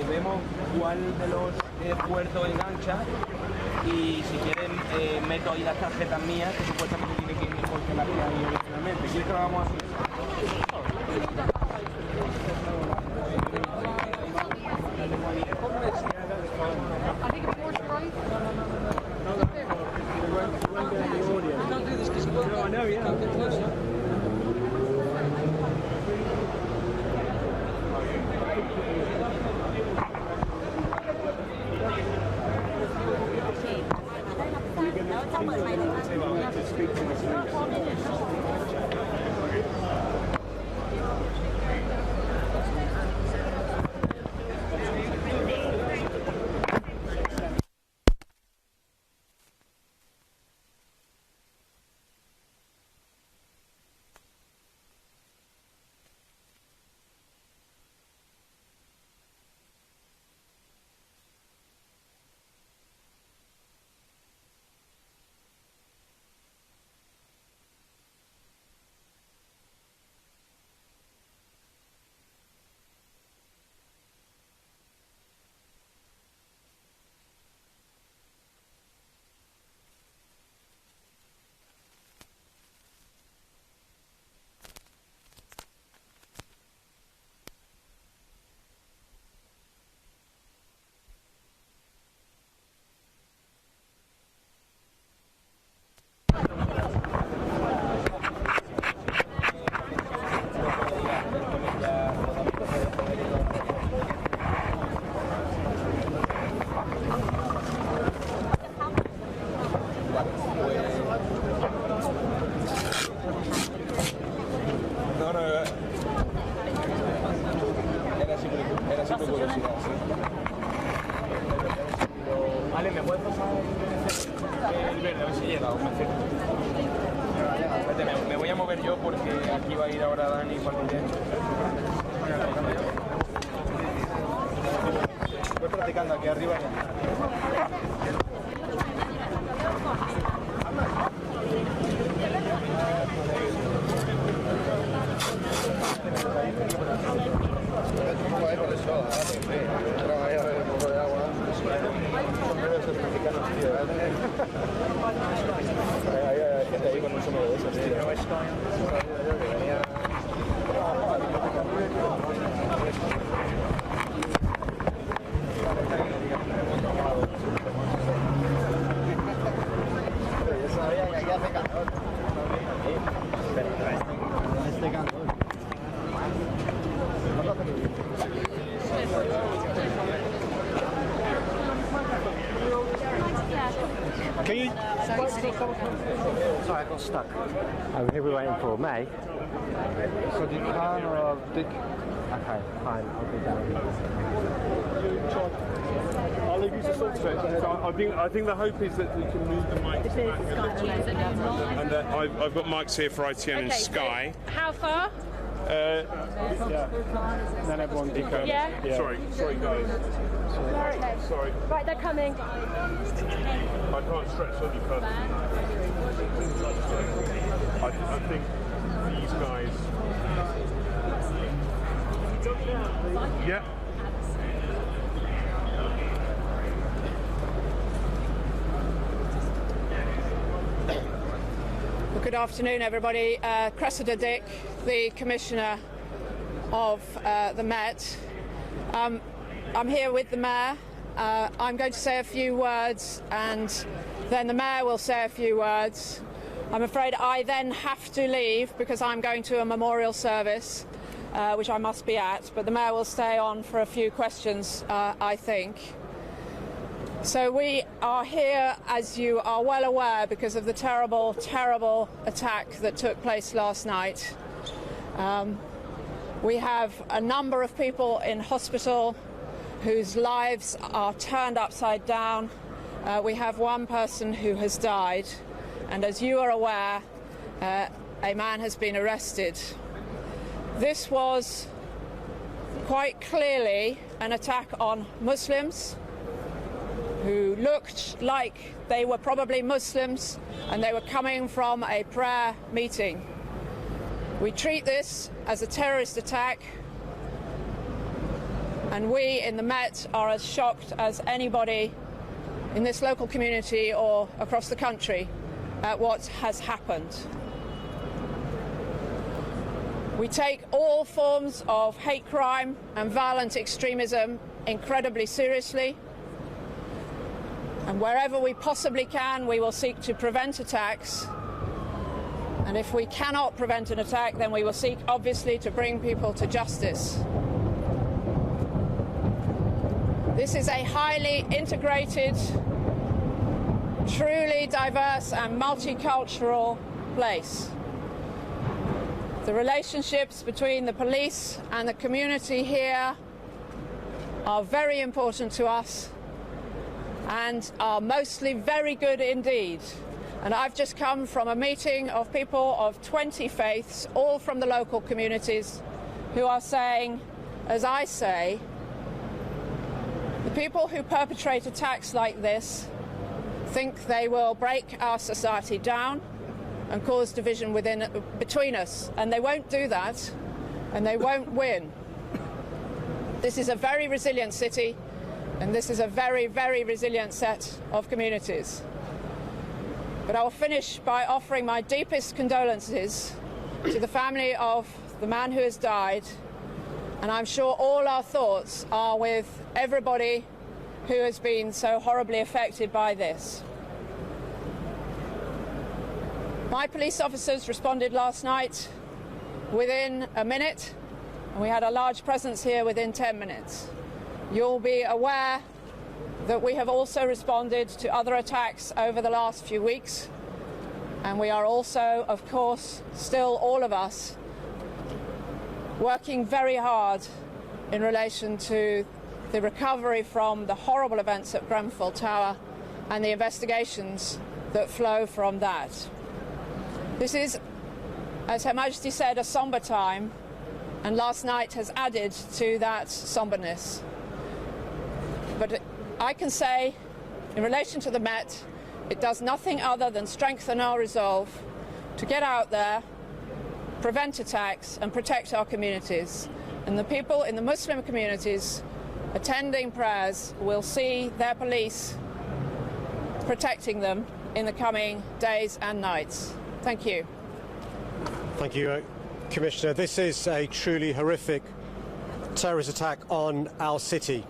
Vemos cuál de los puertos engancha y si quieren meto ahí las tarjetas mías que supuestamente tiene que ir porque las que hay originalmente. ¿Quieres que lo hagamos así? Vale, ¿me puedes pasar el verde? A ver si llega o me acerco. Espérate, me voy a mover yo porque aquí va a ir ahora Dani cuando llegue. Voy practicando aquí arriba ya. Can you... Sorry, I got stuck. Over here we're waiting for May. So do you can or do... Okay, fine, I'll be down. I'll leave you to sort of it. So I think the hope is that we can move the mics back. And I've got mics here for ITN and Sky. So how far? Yeah. Then everyone's eco. Yeah. Sorry guys. Okay. Sorry. Right, they're coming. I can't stretch on you personally. I think these guys... Yeah. Well, good afternoon, everybody. Cressida Dick, the Commissioner of the Met. I'm here with the Mayor. I'm going to say a few words and then the Mayor will say a few words. I'm afraid I then have to leave because I'm going to a memorial service, which I must be at, but the Mayor will stay on for a few questions, I think. So we are here, as you are well aware, because of the terrible, terrible attack that took place last night. We have a number of people in hospital whose lives are turned upside down. We have one person who has died, and as you are aware, a man has been arrested. This was quite clearly an attack on Muslims who looked like they were probably Muslims and they were coming from a prayer meeting. We treat this as a terrorist attack, and we in the Met are as shocked as anybody in this local community or across the country at what has happened. We take all forms of hate crime and violent extremism incredibly seriously, and wherever we possibly can, we will seek to prevent attacks. And if we cannot prevent an attack, then we will seek, obviously, to bring people to justice. This is a highly integrated, truly diverse and multicultural place. The relationships between the police and the community here are very important to us and are mostly very good indeed. And I've just come from a meeting of people of 20 faiths, all from the local communities, who are saying, as I say, the people who perpetrate attacks like this think they will break our society down and cause division between us, and they won't do that, and they won't win. This is a very resilient city, and this is a very, very resilient set of communities. But I will finish by offering my deepest condolences to the family of the man who has died, and I'm sure all our thoughts are with everybody who has been so horribly affected by this. My police officers responded last night within a minute, and we had a large presence here within 10 minutes. You'll be aware that we have also responded to other attacks over the last few weeks, and we are also, of course, still all of us working very hard in relation to the recovery from the horrible events at Grenfell Tower and the investigations that flow from that. This is, as Her Majesty said, a sombre time, and last night has added to that sombreness. But I can say, in relation to the Met, it does nothing other than strengthen our resolve to get out there, prevent attacks and protect our communities. And the people in the Muslim communities attending prayers will see their police protecting them in the coming days and nights. Thank you. Thank you, Commissioner. This is a truly horrific terrorist attack on our city,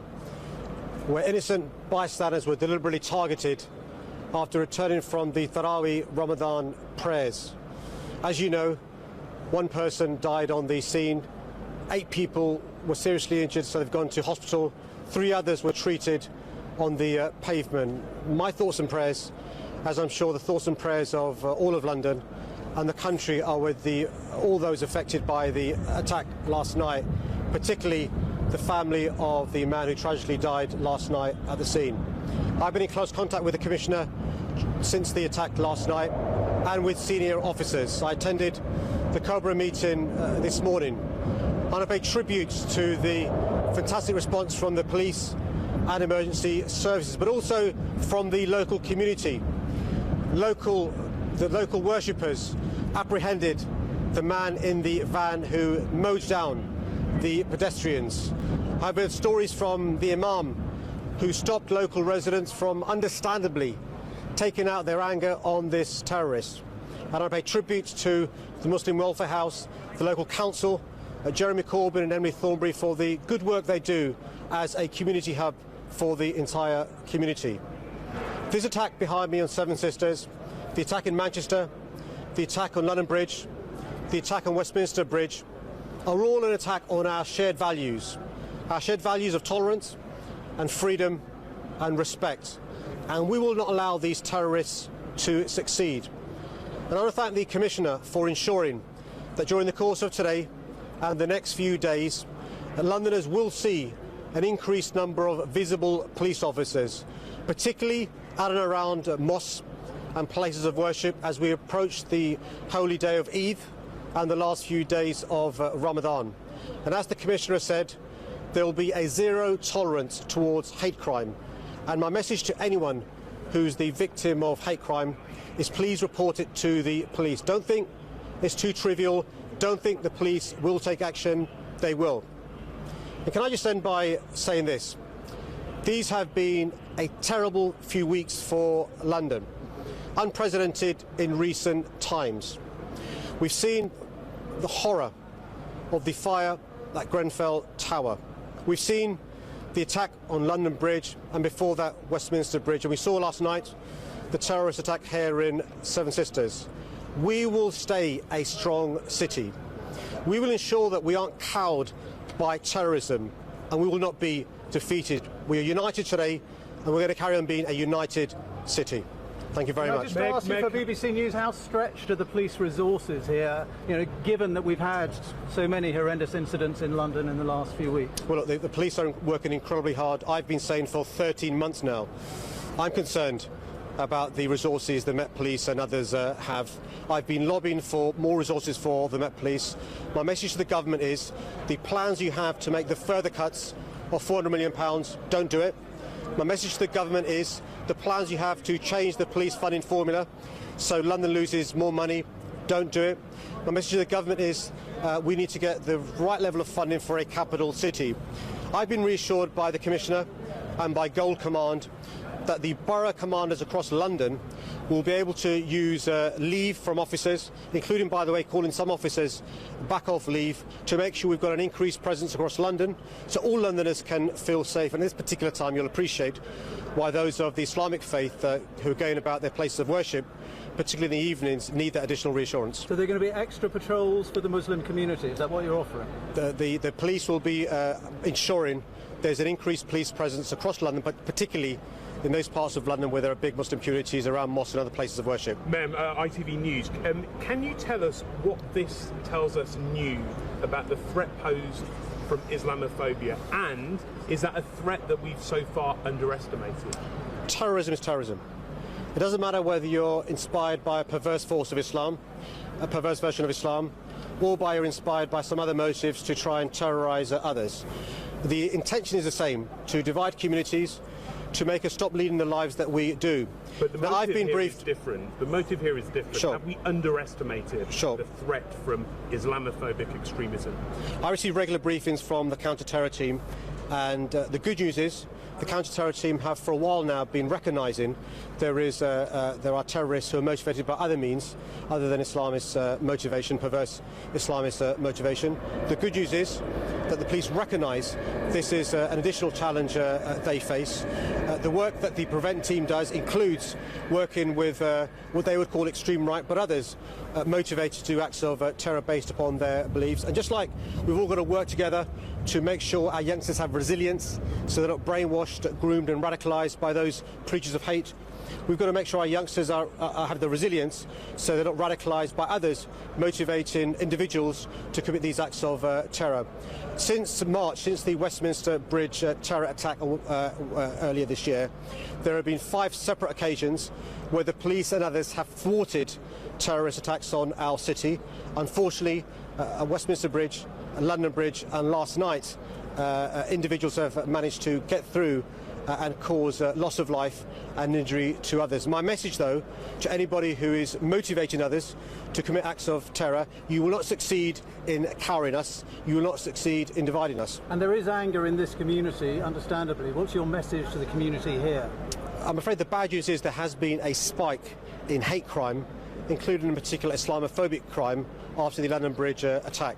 where innocent bystanders were deliberately targeted after returning from the Taraweeh Ramadan prayers. As you know, one person died on the scene, 8 people were seriously injured, so they've gone to hospital, 3 others were treated on the pavement. My thoughts and prayers, as I'm sure the thoughts and prayers of all of London and the country, are with all those affected by the attack last night, particularly the family of the man who tragically died last night at the scene. I've been in close contact with the Commissioner since the attack last night and with senior officers. I attended the Cobra meeting this morning, and I pay tribute to the fantastic response from the police and emergency services, but also from the local community. The local worshippers apprehended the man in the van who mowed down the pedestrians. I've heard stories from the Imam who stopped local residents from understandably taking out their anger on this terrorist. And I pay tribute to the Muslim Welfare House, the local council, Jeremy Corbyn and Emily Thornberry for the good work they do as a community hub for the entire community. This attack behind me on Seven Sisters, the attack in Manchester, the attack on London Bridge, the attack on Westminster Bridge, are all an attack on our shared values of tolerance and freedom and respect. And we will not allow these terrorists to succeed. And I want to thank the Commissioner for ensuring that during the course of today and the next few days, Londoners will see an increased number of visible police officers, particularly at and around mosques and places of worship as we approach the holy day of Eid and the last few days of Ramadan. And as the Commissioner said, there will be a zero tolerance towards hate crime. And my message to anyone who's the victim of hate crime is please report it to the police. Don't think it's too trivial. Don't think the police will take action. They will. And can I just end by saying this? These have been a terrible few weeks for London, unprecedented in recent times. We've seen the horror of the fire at Grenfell Tower. We've seen the attack on London Bridge and before that Westminster Bridge, and we saw last night the terrorist attack here in Seven Sisters. We will stay a strong city. We will ensure that we aren't cowed by terrorism and we will not be defeated. We are united today and we're going to carry on being a united city. Thank you very Can I much. just ask you for BBC News, how stretched are the police resources here, given that we've had so many horrendous incidents in London in the last few weeks? Well, look, the police are working incredibly hard. I've been saying for 13 months now, I'm concerned about the resources the Met Police and others have. I've been lobbying for more resources for the Met Police. My message to the government is the plans you have to make the further cuts of £400 million, don't do it. My message to the government is the plans you have to change the police funding formula so London loses more money, don't do it. My message to the government is we need to get the right level of funding for a capital city. I've been reassured by the Commissioner and by Gold Command that the borough commanders across London will be able to use leave from officers, including, by the way, calling some officers back off leave, to make sure we've got an increased presence across London so all Londoners can feel safe. And at this particular time, you'll appreciate why those of the Islamic faith who are going about their places of worship, particularly in the evenings, need that additional reassurance. So there are going to be extra patrols for the Muslim community? Is that what you're offering? The police will be ensuring there's an increased police presence across London, but particularly in those parts of London where there are big Muslim communities around mosques and other places of worship. Ma'am, ITV News, can you tell us what this tells us new about the threat posed from Islamophobia, and is that a threat that we've so far underestimated? Terrorism is terrorism. It doesn't matter whether you're inspired by a perverse force of Islam, a perverse version of Islam, or by you're inspired by some other motives to try and terrorise others. The intention is the same, to divide communities, to make us stop leading the lives that we do. But the motive I've been here briefed. is different. The motive here is different. Sure. Have we underestimated the threat from Islamophobic extremism? I receive regular briefings from the counter-terror team, and the good news is the counter-terror team have for a while now been recognising there are terrorists who are motivated by other means other than Islamist motivation, perverse Islamist motivation. The good news is that the police recognise this is an additional challenge they face. The work that the Prevent team does includes working with what they would call extreme right, but others motivated to do acts of terror based upon their beliefs. And just like we've all got to work together to make sure our youngsters have resilience so they're not brainwashed, groomed and radicalised by those preachers of hate, we've got to make sure our youngsters have the resilience so they're not radicalised by others motivating individuals to commit these acts of terror. Since March, since the Westminster Bridge terror attack earlier this year, there have been 5 separate occasions where the police and others have thwarted terrorist attacks on our city. Unfortunately, at Westminster Bridge, London Bridge and last night, individuals have managed to get through and cause loss of life and injury to others. My message, though, to anybody who is motivating others to commit acts of terror: you will not succeed in cowering us, you will not succeed in dividing us. And there is anger in this community, understandably. What's your message to the community here? I'm afraid the bad news is there has been a spike in hate crime, including in particular Islamophobic crime, after the London Bridge attack.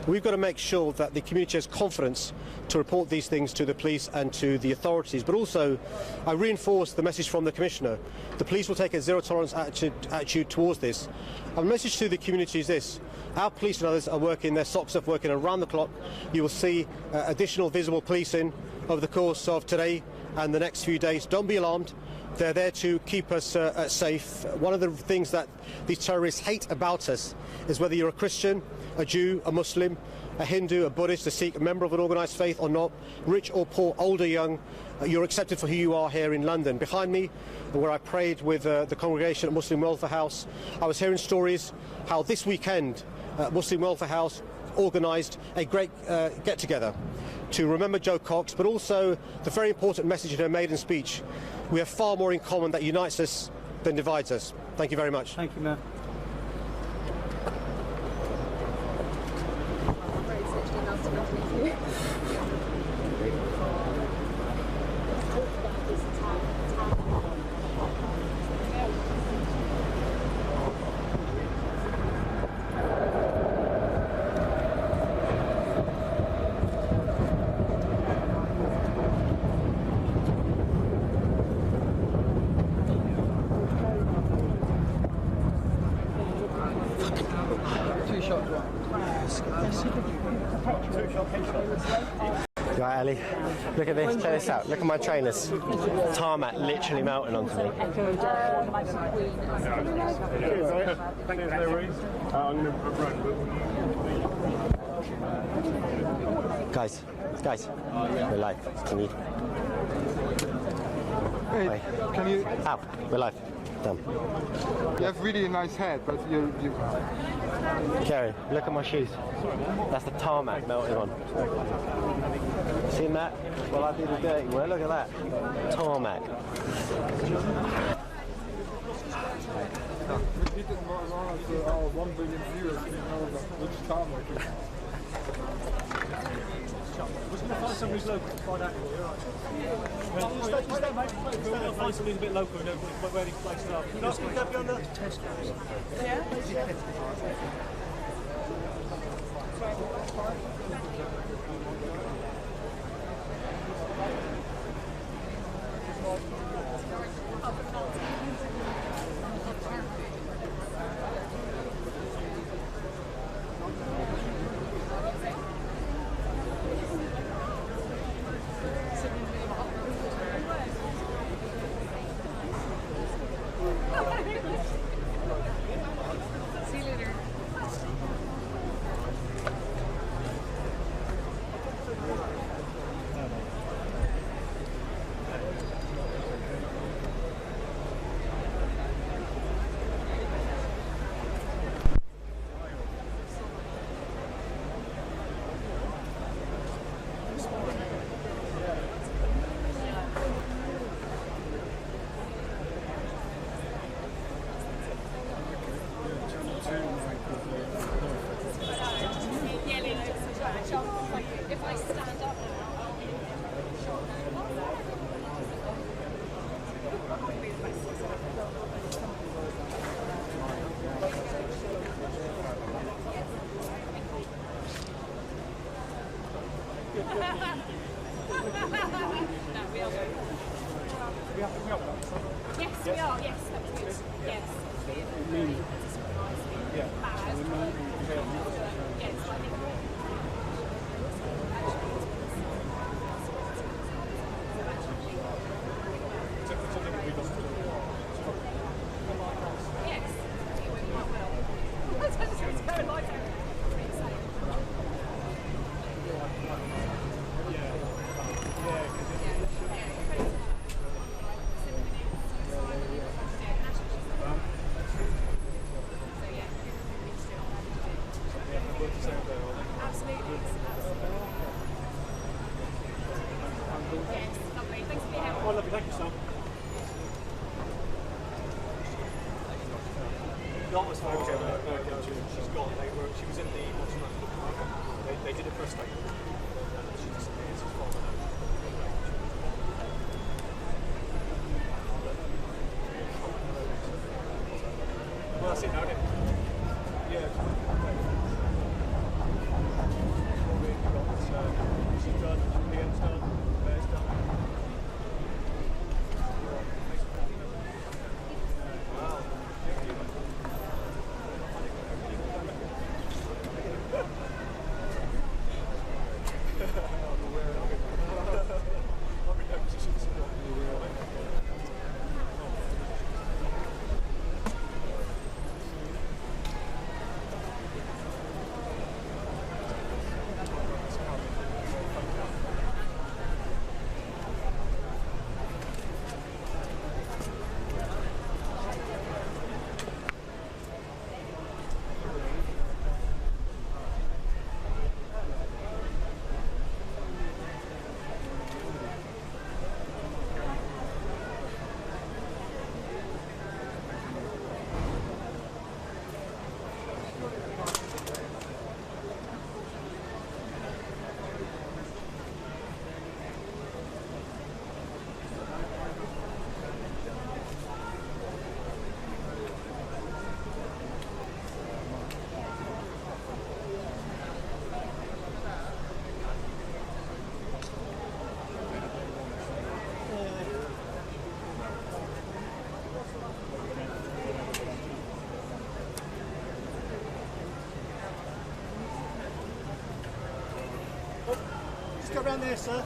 We've got to make sure that the community has confidence to report these things to the police and to the authorities. But also, I reinforce the message from the Commissioner. The police will take a zero-tolerance attitude towards this. Our message to the community is this. Our police and others are working their socks off, working around the clock. You will see additional visible policing over the course of today and the next few days. Don't be alarmed. They're there to keep us safe. One of the things that these terrorists hate about us is whether you're a Christian, a Jew, a Muslim, a Hindu, a Buddhist, a Sikh, a member of an organised faith or not, rich or poor, old or young, you're accepted for who you are here in London. Behind me, where I prayed with the congregation at Muslim Welfare House, I was hearing stories how this weekend Muslim Welfare House organised a great get-together to remember Jo Cox, but also the very important message in her maiden speech. We have far more in common that unites us than divides us. Thank you very much. Thank you, Mayor. Right, Ali, look at this, check this out, look at my trainers. Tarmac literally melting onto me. Thank you, no worries. I'm going to run, Guys, we're live. Can you? Hey, can you? Ow, we're live. Done. You have really a nice head, but you. Kerry, look at my shoes. That's the tarmac melting on. Seen that? Well, I did the dirty work. Look at that. Tarmac. We need more than our 1 billion viewers to know which tarmac is. We're going to find somebody who's local. Find out. Find somebody who's a bit local and know where these places are. Can I speak up on the test? Yeah. See you later. If I stand up now, I'll be shot Yes, we are. Yes, that's good. Yes. Yeah. Yes, I think. She was in the they did a press statement. She disappears as far as I know. Well, that's it now, isn't it? Yeah. Just go around there, sir.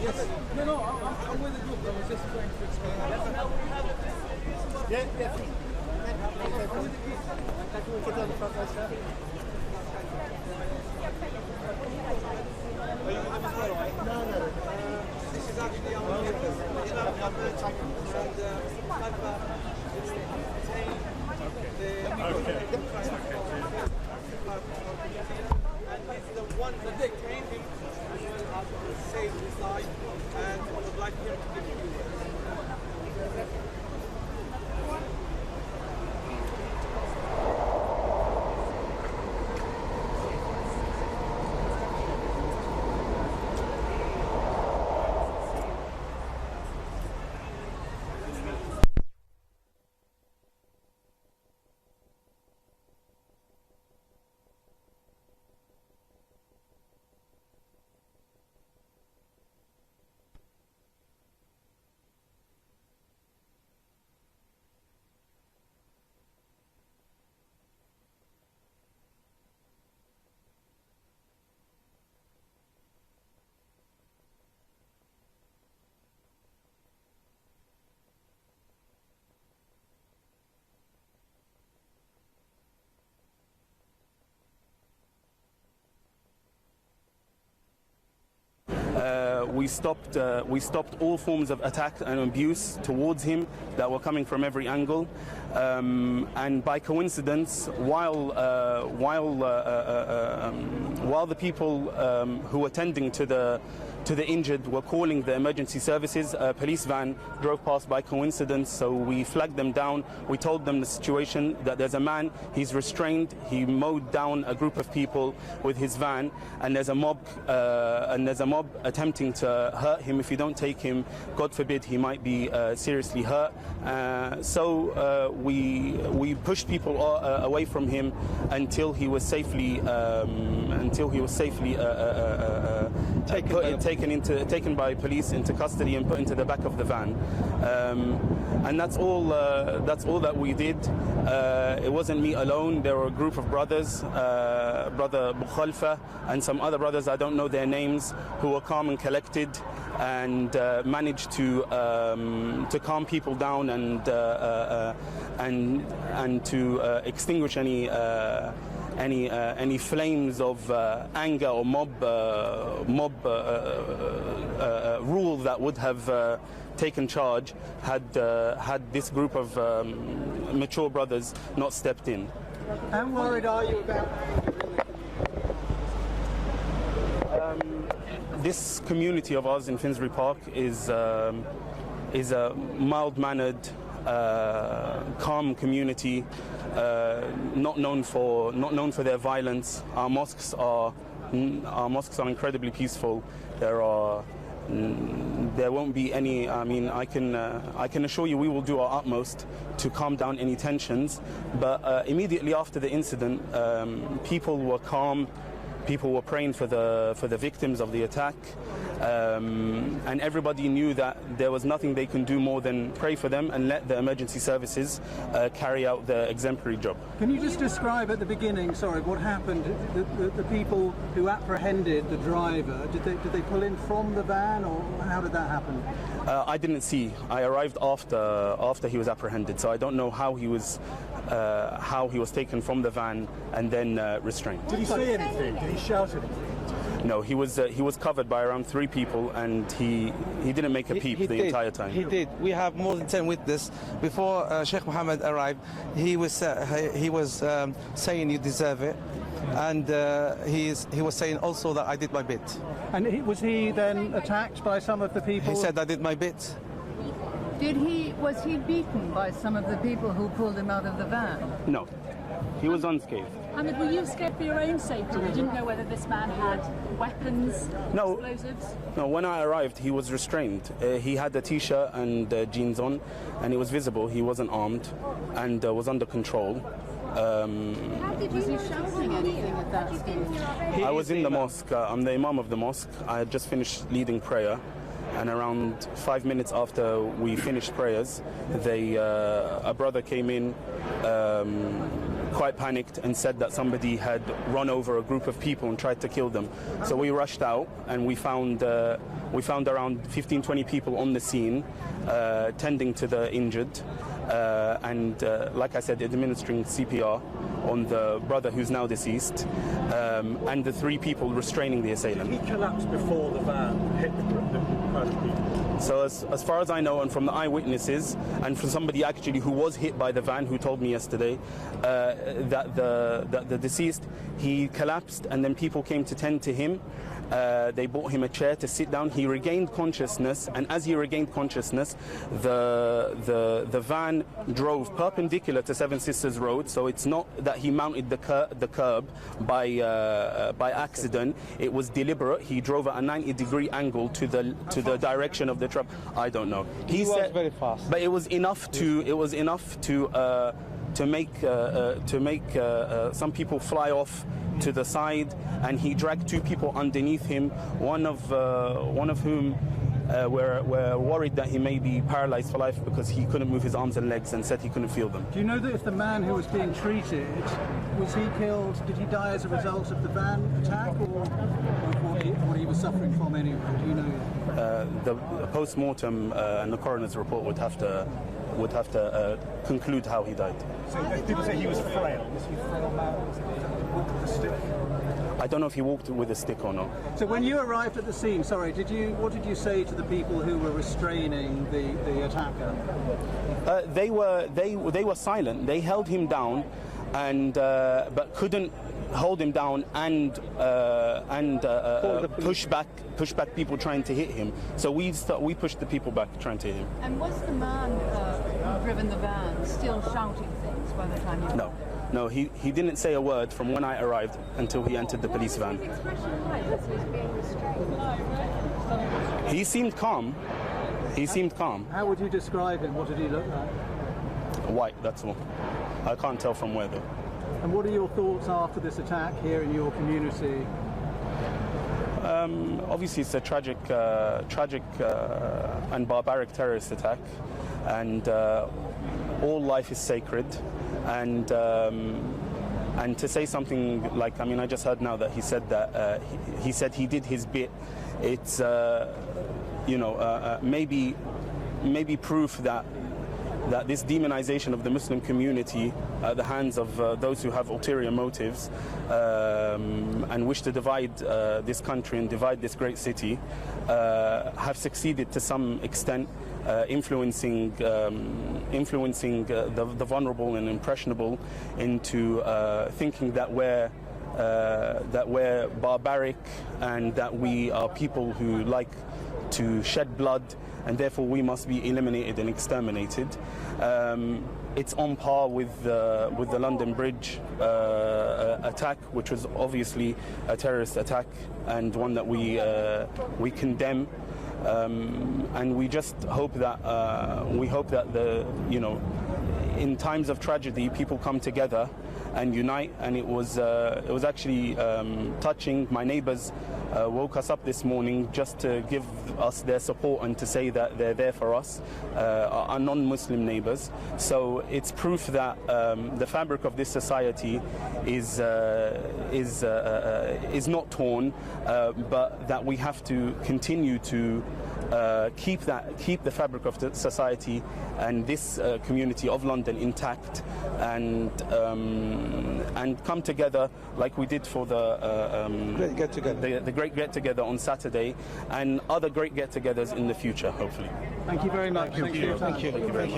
Yes. No, I'm with the group. I was just trying to explain. Yeah. Get down the front line, sir. Are you with them as well? No. This is actually our and it's the one that they trained him to save his life, and I would like him to give you We stopped all forms of attack and abuse towards him that were coming from every angle, and by coincidence, while the people who were tending to the injured were calling the emergency services, a police van drove past by coincidence, so we flagged them down. We told them the situation, that there's a man, he's restrained, he mowed down a group of people with his van, and there's a mob attempting to hurt him. If you don't take him, God forbid, he might be seriously hurt. So we pushed people away from him until he was safely taken by police into custody and put into the back of the van. And that's all that we did. It wasn't me alone. There were a group of brothers, Brother Bukhalfa and some other brothers, I don't know their names, who were calm and collected and managed to calm people down and to extinguish any flames of anger or mob rule that would have taken charge had this group of mature brothers not stepped in. How worried are you about? This community of ours in Finsbury Park is a mild-mannered, calm community, not known for their violence. Our mosques are incredibly peaceful. There won't be any. I mean, I can assure you we will do our utmost to calm down any tensions. But immediately after the incident, people were calm. People were praying for the victims of the attack, and everybody knew that there was nothing they can do more than pray for them and let the emergency services carry out their exemplary job. Can you just describe at the beginning, sorry, what happened? The people who apprehended the driver, did they pull in from the van, or how did that happen? I didn't see. I arrived after he was apprehended, so I don't know how he was taken from the van and then restrained. Did he say anything? Did he shout anything? No, he was covered by around 3 people, and he didn't make a peep the entire time. He did. We have more than 10 witnesses. Before Sheikh Mohammed arrived, he was saying you deserve it, and he was saying also that I did my bit. And was he then attacked by some of the people? He said I did my bit. Was he beaten by some of the people who pulled him out of the van? No, he was unscathed. Hamid, were you scared for your own safety? You didn't know whether this man had weapons, explosives? No, when I arrived, he was restrained. He had a T-shirt and jeans on, and it was visible. He wasn't armed and was under control. Was he shouting anything at that stage? I was in the mosque. I'm the imam of the mosque. I had just finished leading prayer. And around 5 minutes after we finished prayers, a brother came in, quite panicked, and said that somebody had run over a group of people and tried to kill them. So we rushed out, and we found around 15-20 people on the scene, tending to the injured, and like I said, administering CPR on the brother who's now deceased, and the 3 people restraining the assailant. Did he collapse before the van hit the crowd of people? So as far as I know, and from the eyewitnesses, and from somebody actually who was hit by the van who told me yesterday, that the deceased, he collapsed, and then people came to tend to him. They brought him a chair to sit down. He regained consciousness, and as he regained consciousness, the van drove perpendicular to Seven Sisters Road. So it's not that he mounted the curb by accident. It was deliberate. He drove at a 90-degree angle to the direction of the truck. I don't know. He said very fast, but it was enough to make some people fly off to the side, and he dragged 2 people underneath him, one of whom were worried that he may be paralyzed for life because he couldn't move his arms and legs, and said he couldn't feel them. Do you know that if the man who was being treated, was he killed, did he die as a result of the van attack, or what he was suffering from anyway? Do you know? The post-mortem and the coroner's report would have to conclude how he died. So people say he was frail. Was he frail man? Walked with a stick? I don't know if he walked with a stick or not. So when you arrived at the scene, sorry, what did you say to the people who were restraining the attacker? They were silent. They held him down, and but couldn't hold him down and push back people trying to hit him. So we pushed the people back trying to hit him. And was the man who driven the van still shouting things by the time you arrived? No, he didn't say a word from when I arrived until he entered the police van. He seemed calm. How would you describe him? What did he look like? White, that's all. I can't tell from where though. And what are your thoughts after this attack here in your community? Obviously, it's a tragic and barbaric terrorist attack, and all life is sacred. And to say something like, I mean, I just heard now that he said that he said he did his bit. It's maybe proof that this demonization of the Muslim community at the hands of those who have ulterior motives and wish to divide this country and divide this great city have succeeded to some extent, influencing the vulnerable and impressionable into thinking that we're barbaric and that we are people who like to shed blood, and therefore we must be eliminated and exterminated. It's on par with the London Bridge attack, which was obviously a terrorist attack and one that we condemn. And we just hope that in times of tragedy, people come together and unite. And it was actually touching. My neighbours woke us up this morning just to give us their support and to say that they're there for us, our non-Muslim neighbours. So it's proof that the fabric of this society is not torn, but that we have to continue to keep the fabric of the society and this community of London intact, and come together like we did for the great get-together, the great get-together on Saturday, and other great get-togethers in the future, hopefully. Thank you very much. Thank you. Thank you. Thank you very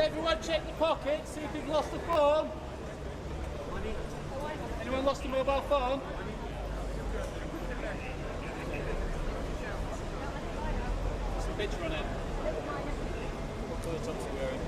Everyone check the pockets, see if you've lost a phone. Anyone lost a mobile phone? What's the picture on it? What colour tops are you wearing?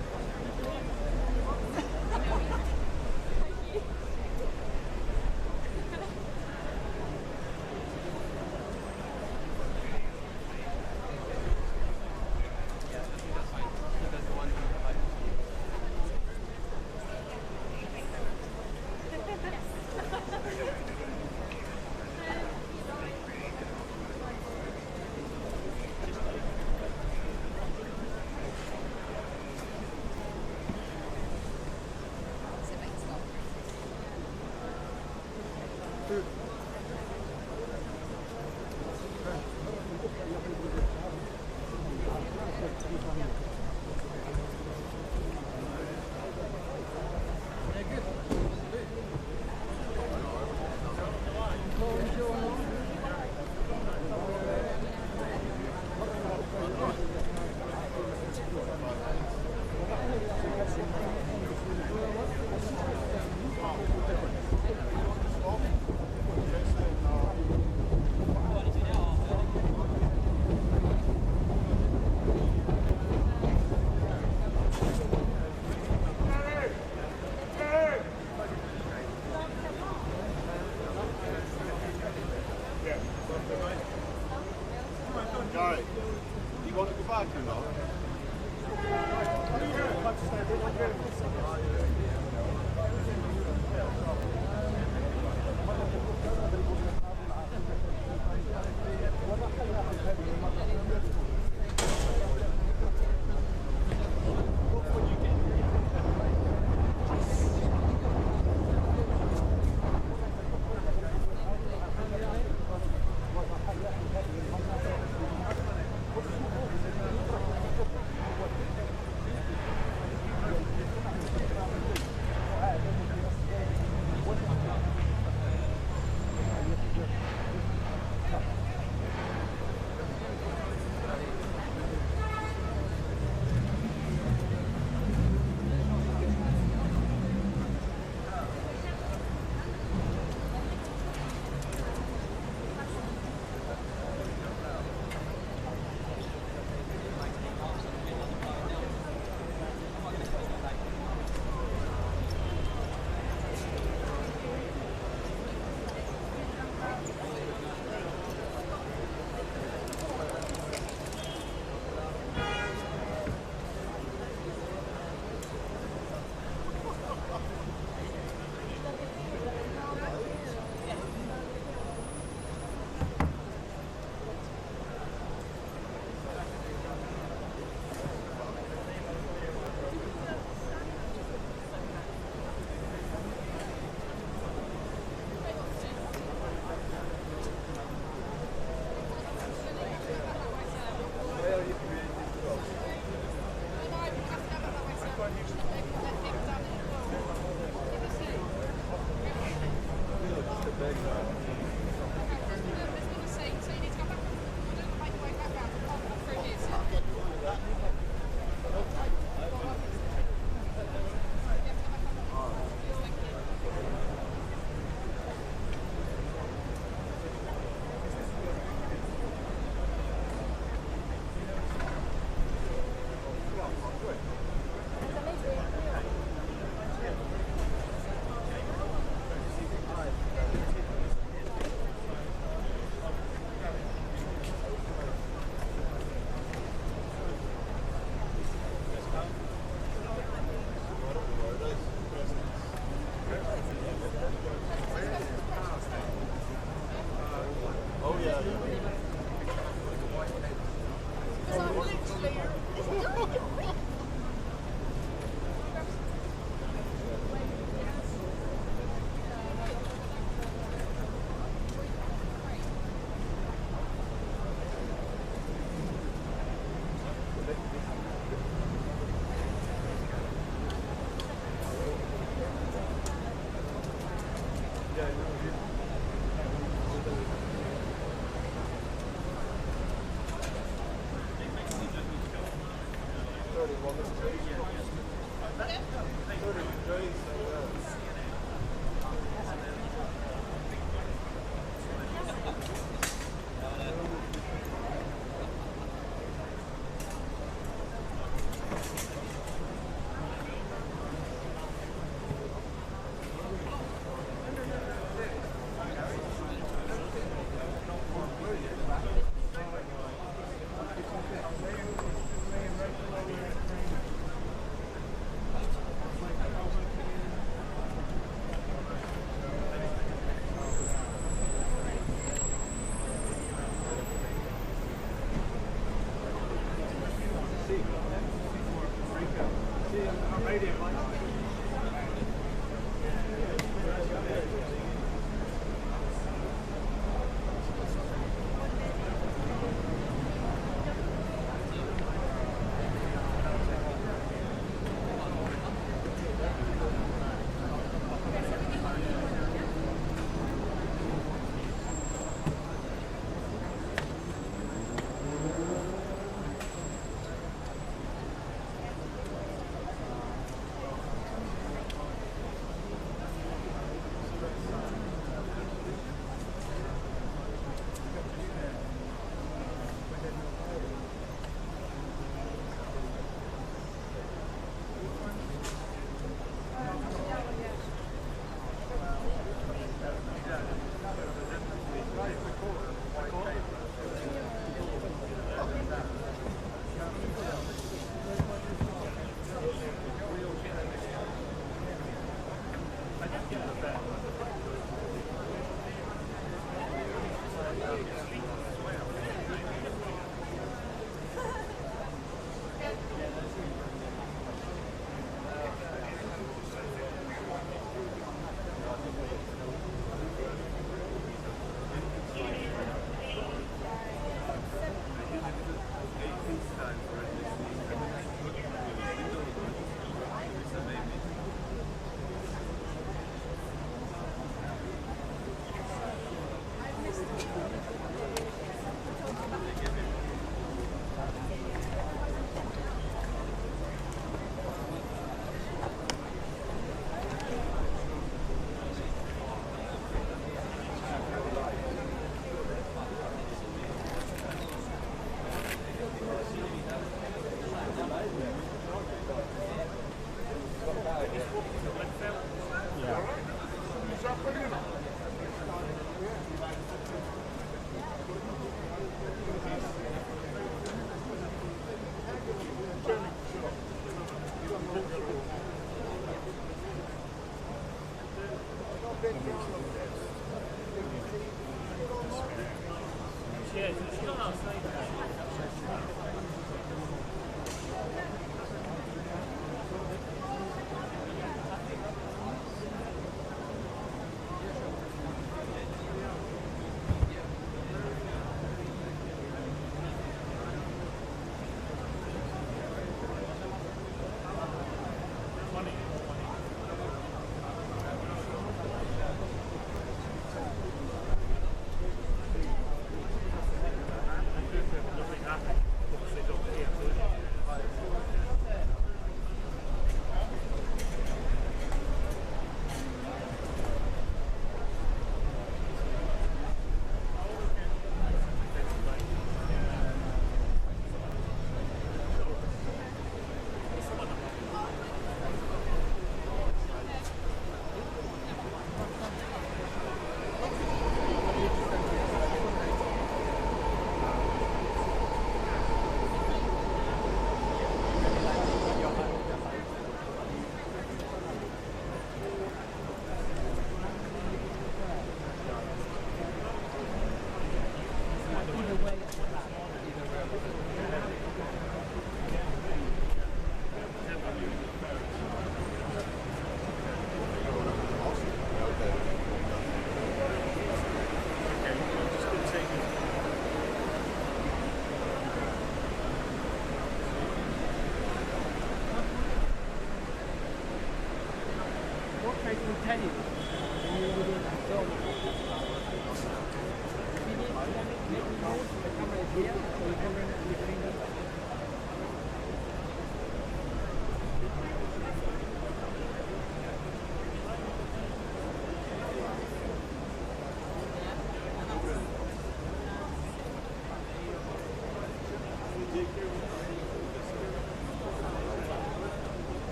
Right. Do you want to go back or not?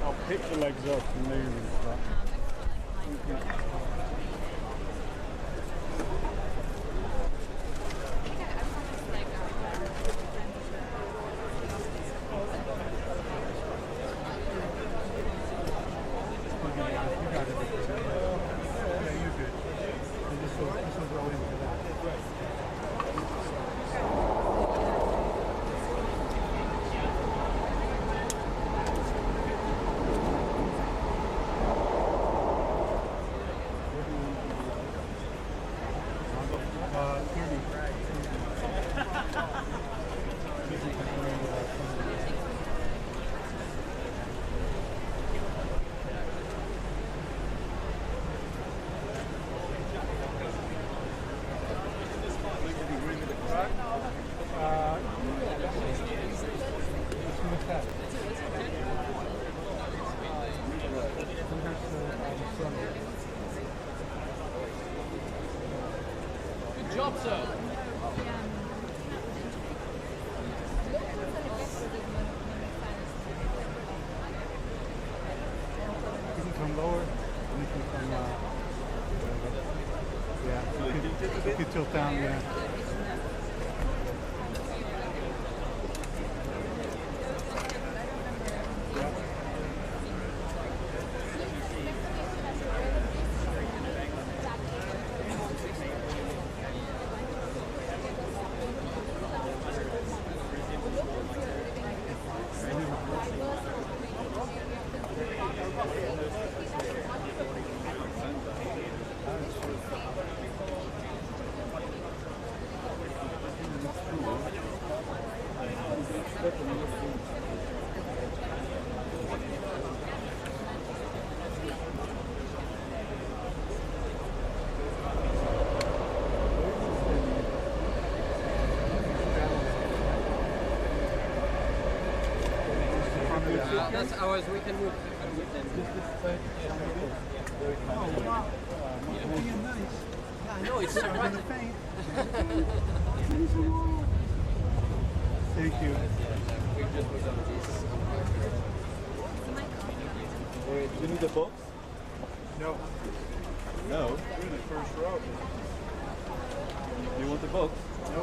I'll pick the legs up and move and stuff. Good job, sir. You can come lower, and you can come, yeah, you can tilt down, yeah. That's ours, we can move. Oh, wow. Being nice. Yeah, I know, it's so right. Thank you. Do you need a box? No. No? You're in the first row. Do you want a box? No.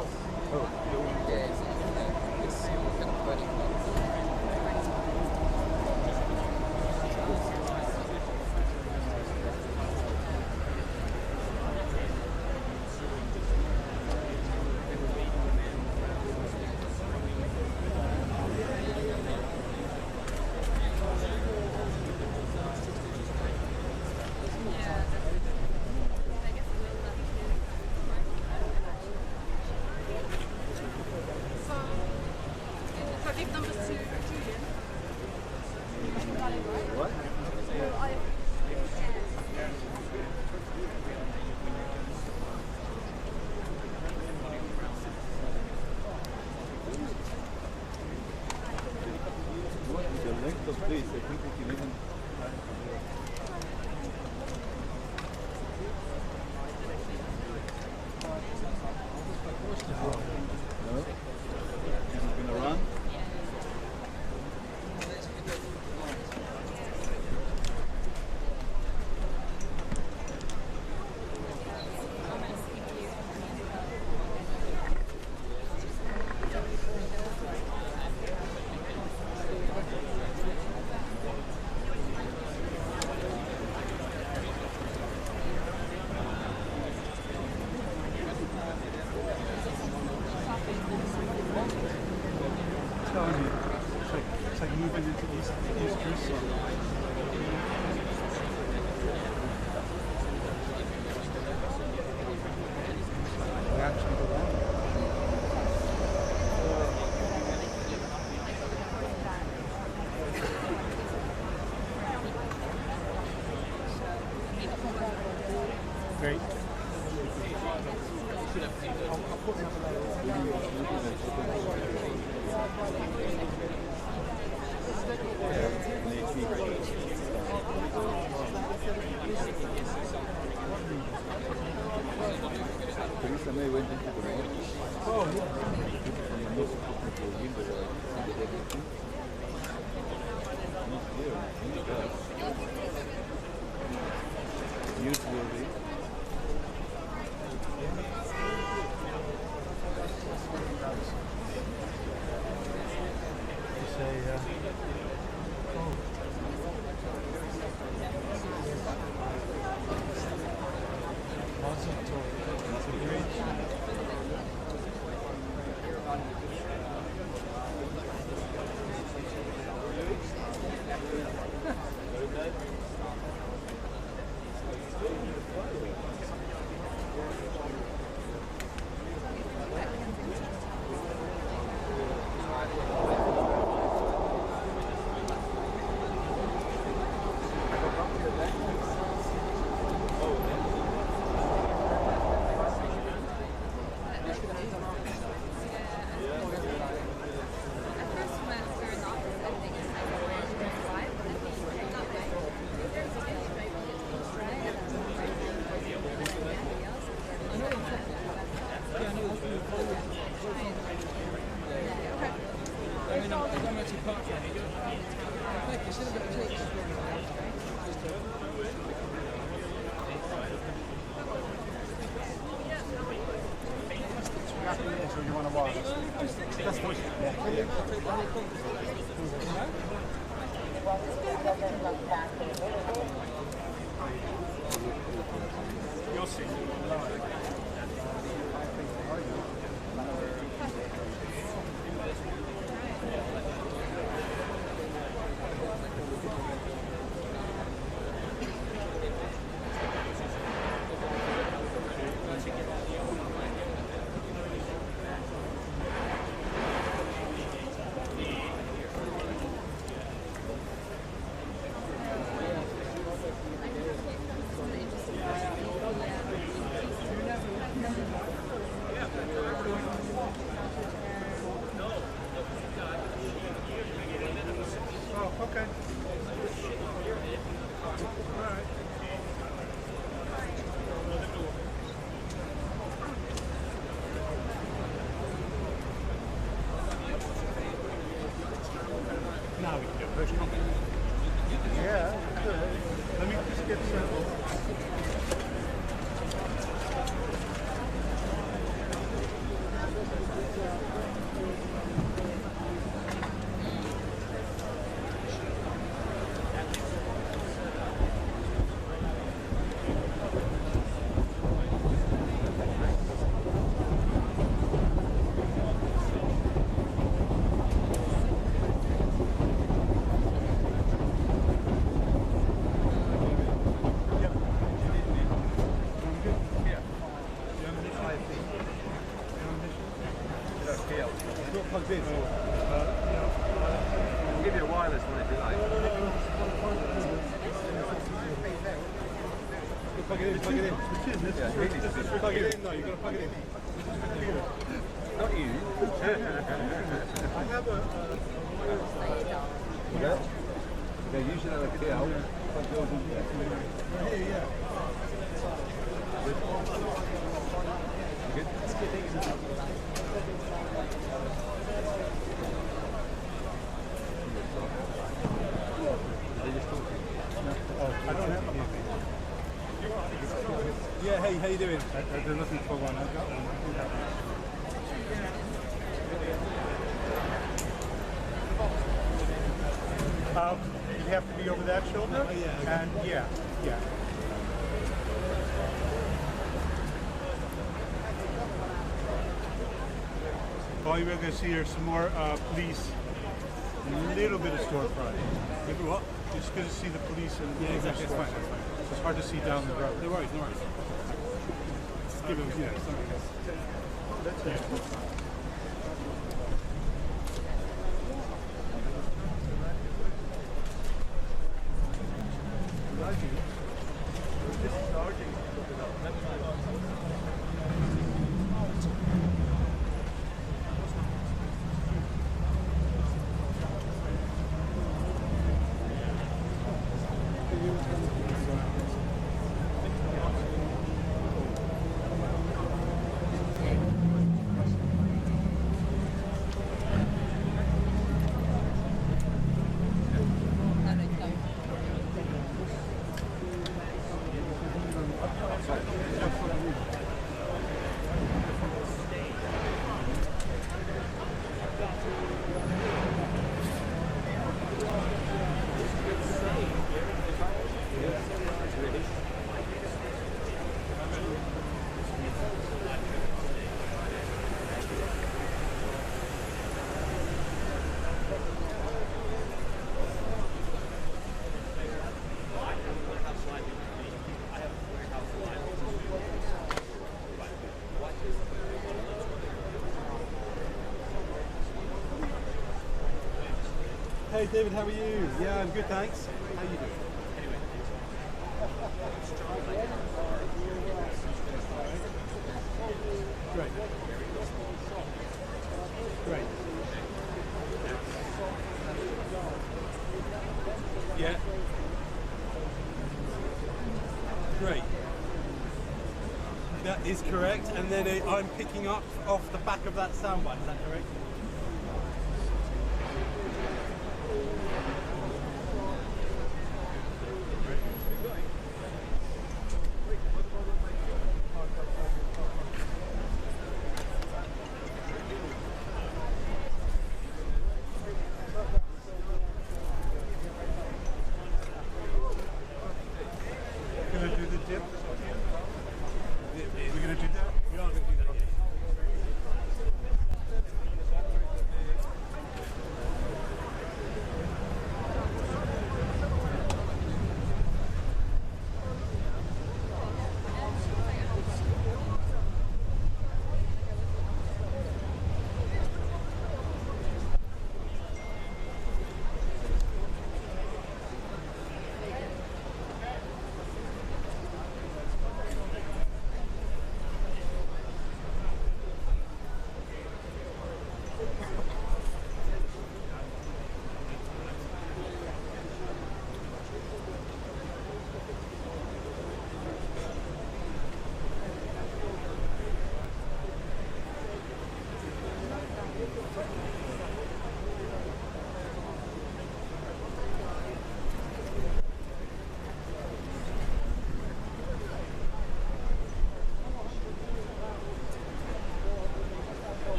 Project number 2. Great. Theresa May went into the market. Oh, yeah. Newsworthy. So you want to walk? You'll see. Okay. All right. Now we can do it. Yeah, good. Let me just get settled. Plugged in. I'll give you a wireless one if you like. Plug it in, plug it in. Plug it in, no, you've got to plug it in. Not you. I have a... Yeah, usually I like it out. Here, yeah. Good? I don't have anything. Yeah, hey, how you doing? They're looking for one. I've got one. You have to be over that shoulder? Yeah. And yeah. Oh, you're going to see there's some more police. A little bit of storefront. Maybe what? You're just going to see the police and exactly. That's fine. It's hard to see down the road. No worries. Just give it, That's it. Hey David, how are you? Yeah, I'm good, thanks. How are you doing? Great. Great. Yeah. Great. That is correct, and then I'm picking up off the back of that soundbite, is that correct?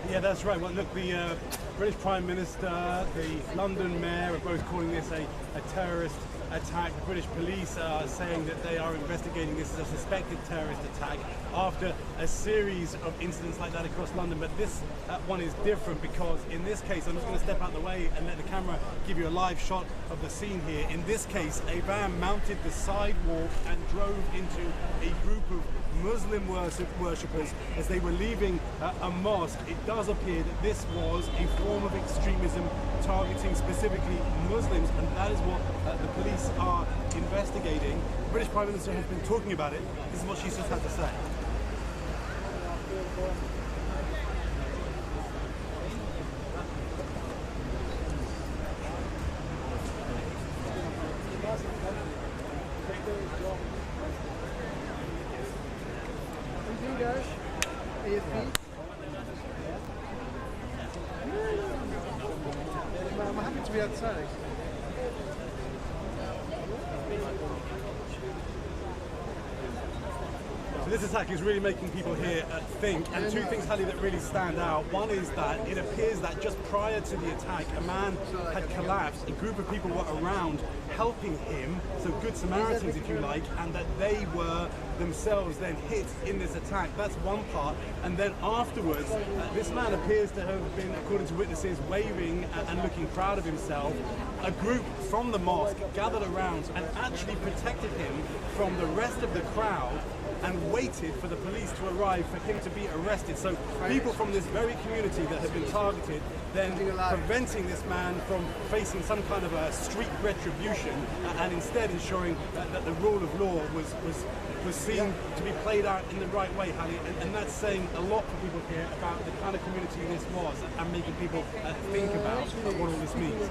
Yeah, that's right. Well, look, the British Prime Minister, the London Mayor are both calling this a terrorist attack. The British police are saying that they are investigating this as a suspected terrorist attack after a series of incidents like that across London. But this one is different because in this case, I'm just going to step out the way and let the camera give you a live shot of the scene here. In this case, a van mounted the sidewalk and drove into a group of Muslim worshippers as they were leaving a mosque. It does appear that this was a form of extremism targeting specifically Muslims, and that is what the police are investigating. The British Prime Minister has been talking about it. This is what she's just had to say. I'm happy to be outside. So This attack is really making people here think, and two things, Hallie, that really stand out. One is that it appears that just prior to the attack, a man had collapsed. A group of people were around helping him, so good Samaritans, if you like, and that they were themselves then hit in this attack. That's one part. And then afterwards, this man appears to have been, according to witnesses, waving and looking proud of himself. A group from the mosque gathered around and actually protected him from the rest of the crowd and waited for the police to arrive for him to be arrested. So people from this very community that had been targeted, then preventing this man from facing some kind of a street retribution, and instead ensuring that the rule of law was seen to be played out in the right way, Hallie. And that's saying a lot for people here about the kind of community this was, and making people think about what all this means.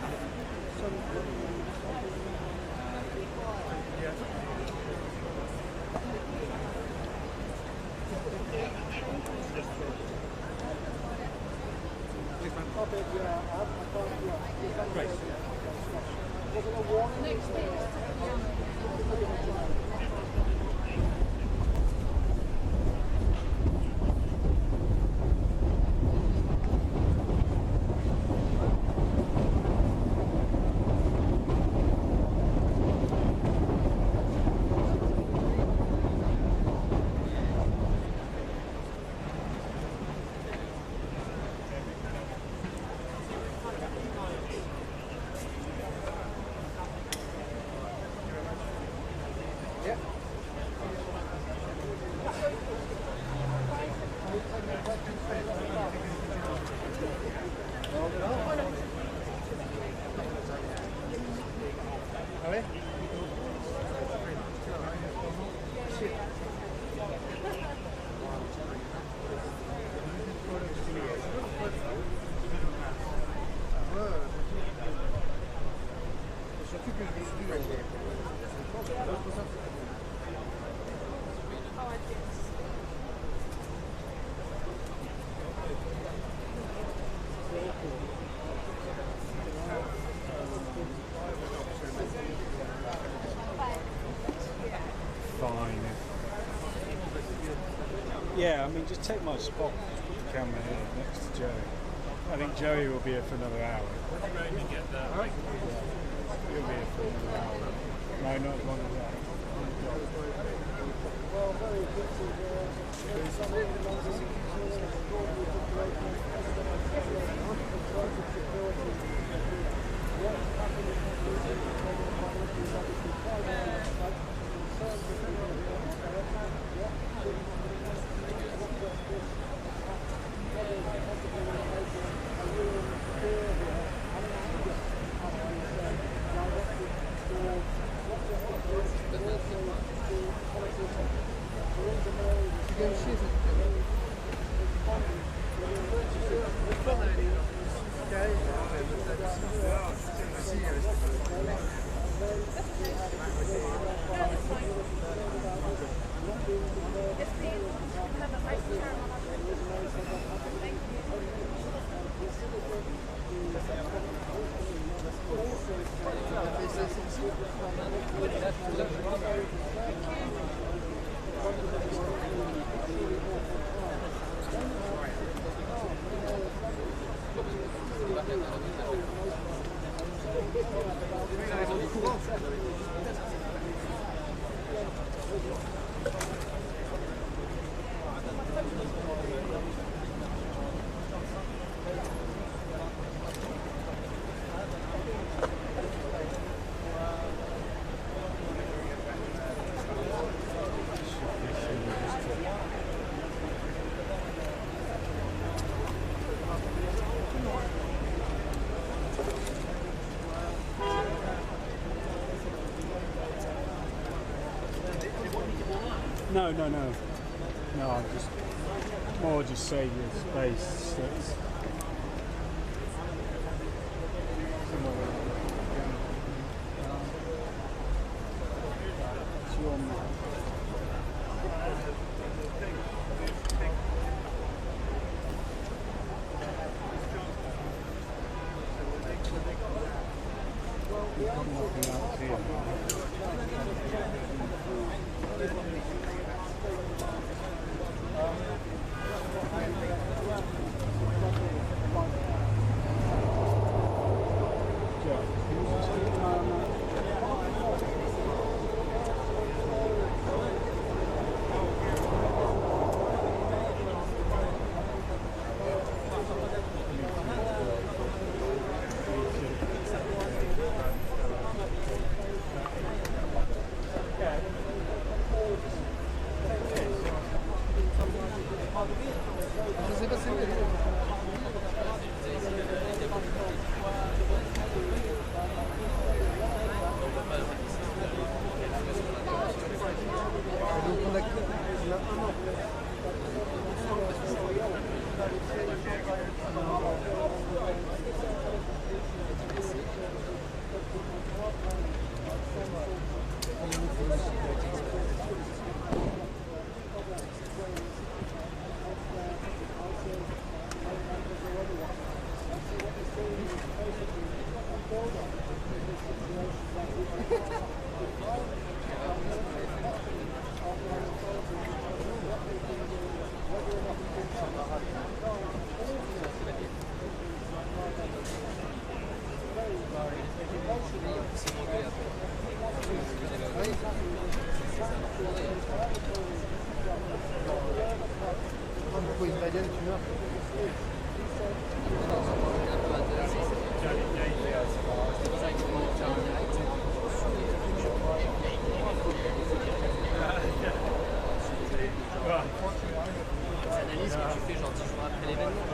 Yeah, I mean, just take my spot. Just put the camera here next to Joey. I think Joey will be here for another hour. Yeah. He'll be here for another hour. No, not longer than that. No, I'm just more just save your space. That's your map. Nothing else here. Analyse que tu fais genre 10 jours après l'événement.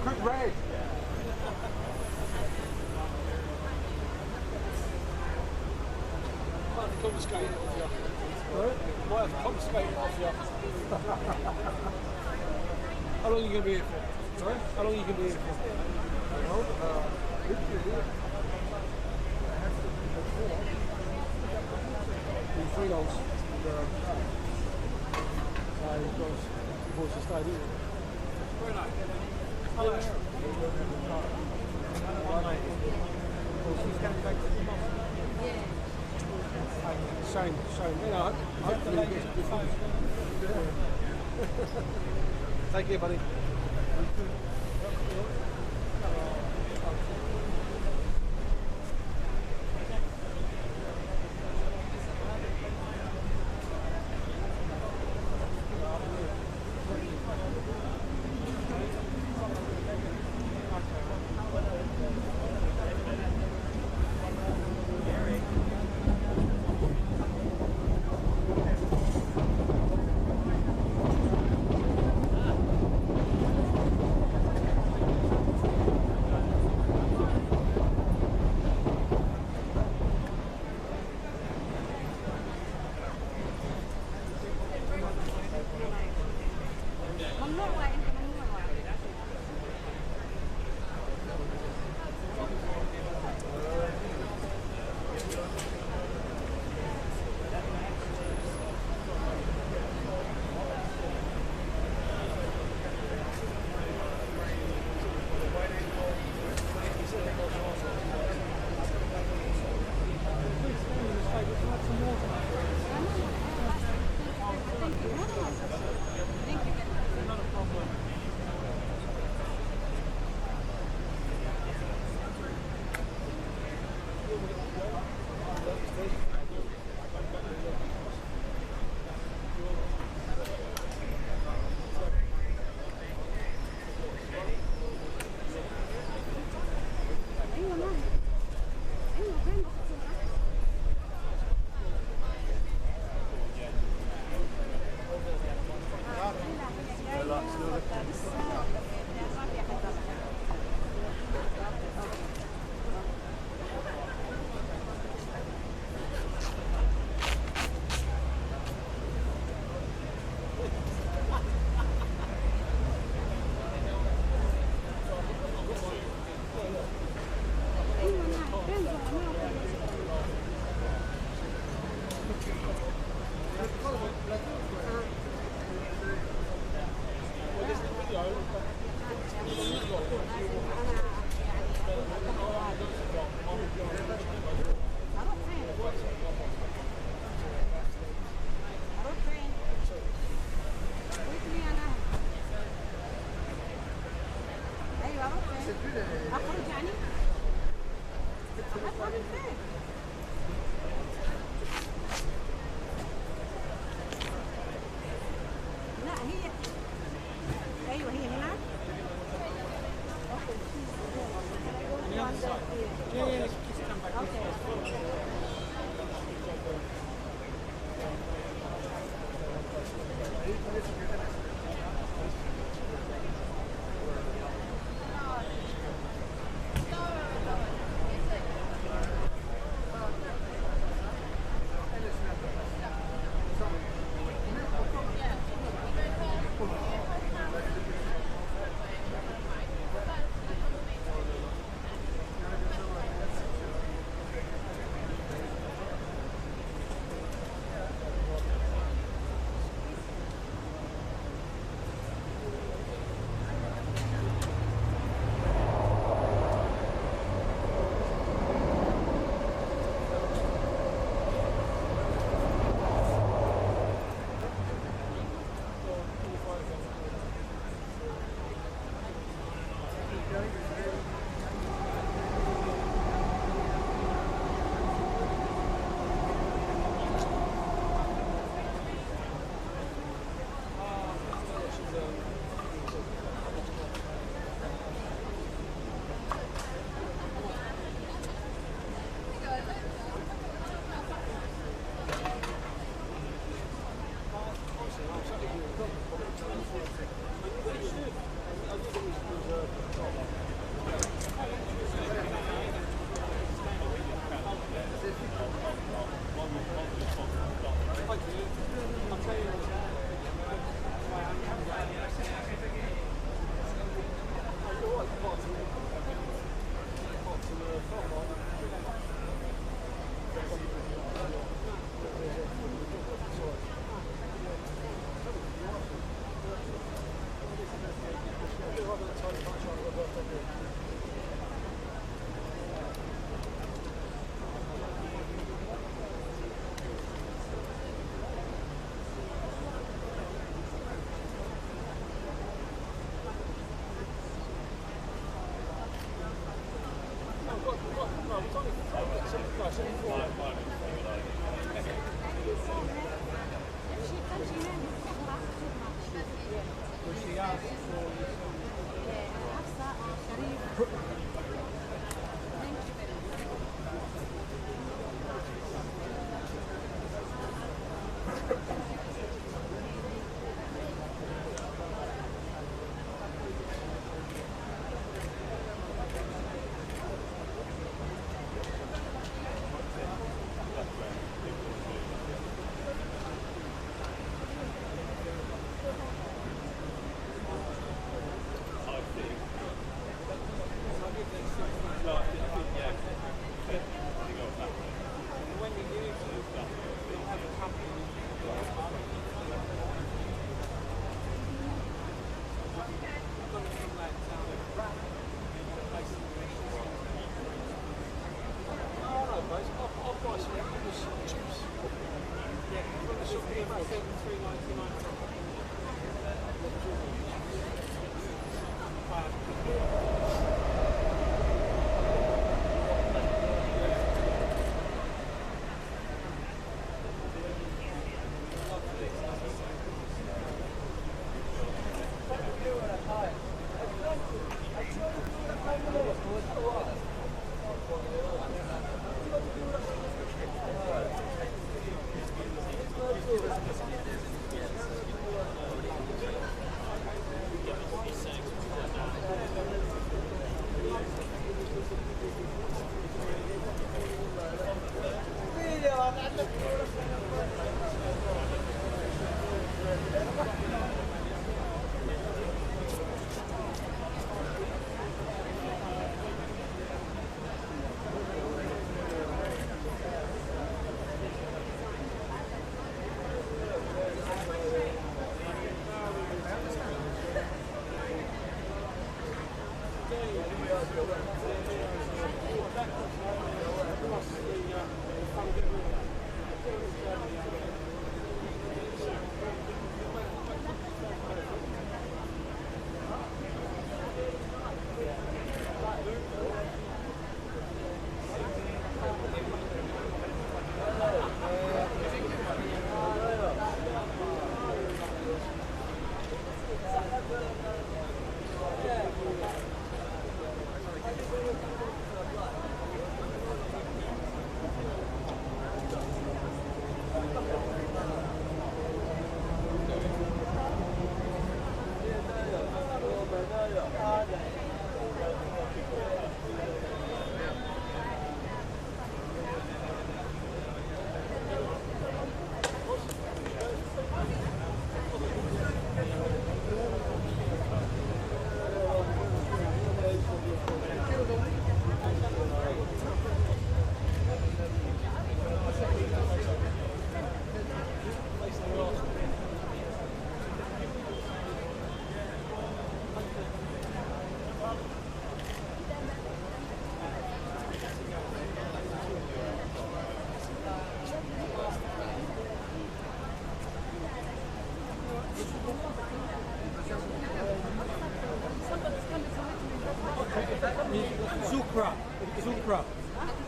Quick raid. Might have to confiscate it off you. Might have to confiscate it off you. How long are you going to be here for? Sorry? How long are you going to be here for? Freelance. Voice stayed here. Very nice. Hello. She's coming back to the mom. Yeah. Shame. You know, hopefully it gets different. Take care, buddy.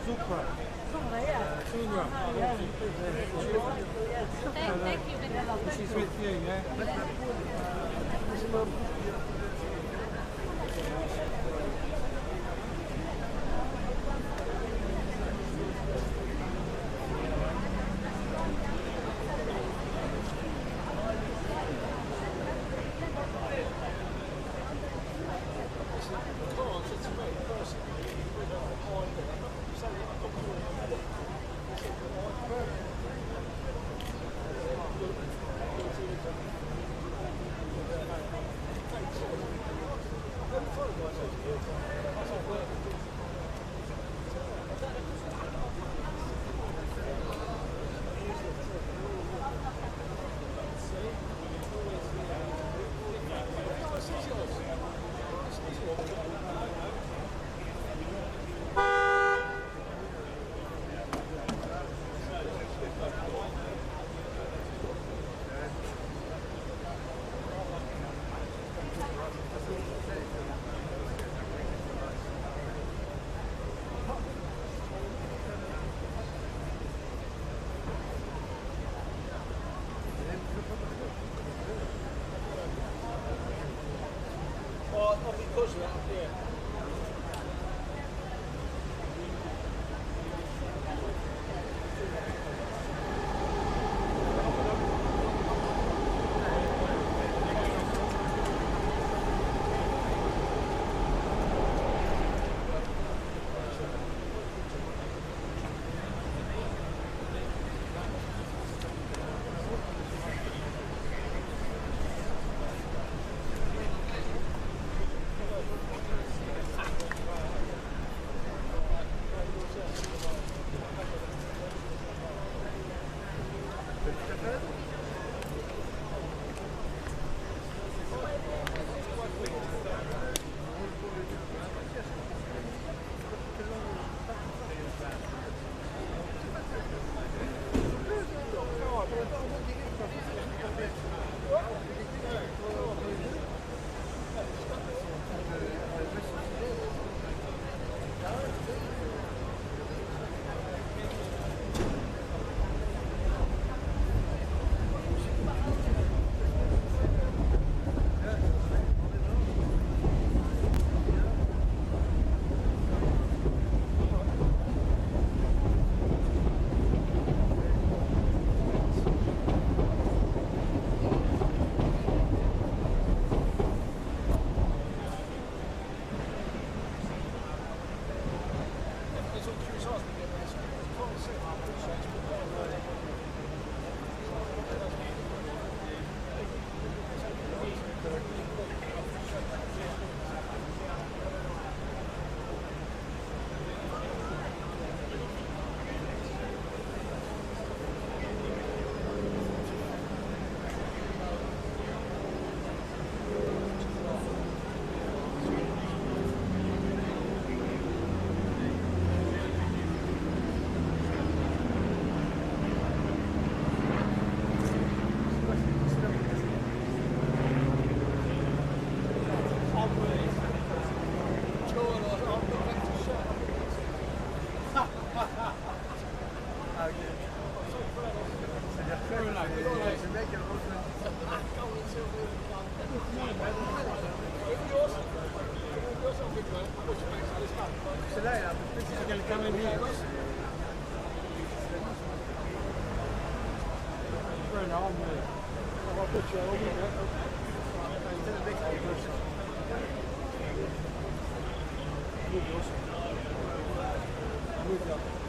Zukra. Thank you. She's with you, yeah? Move up.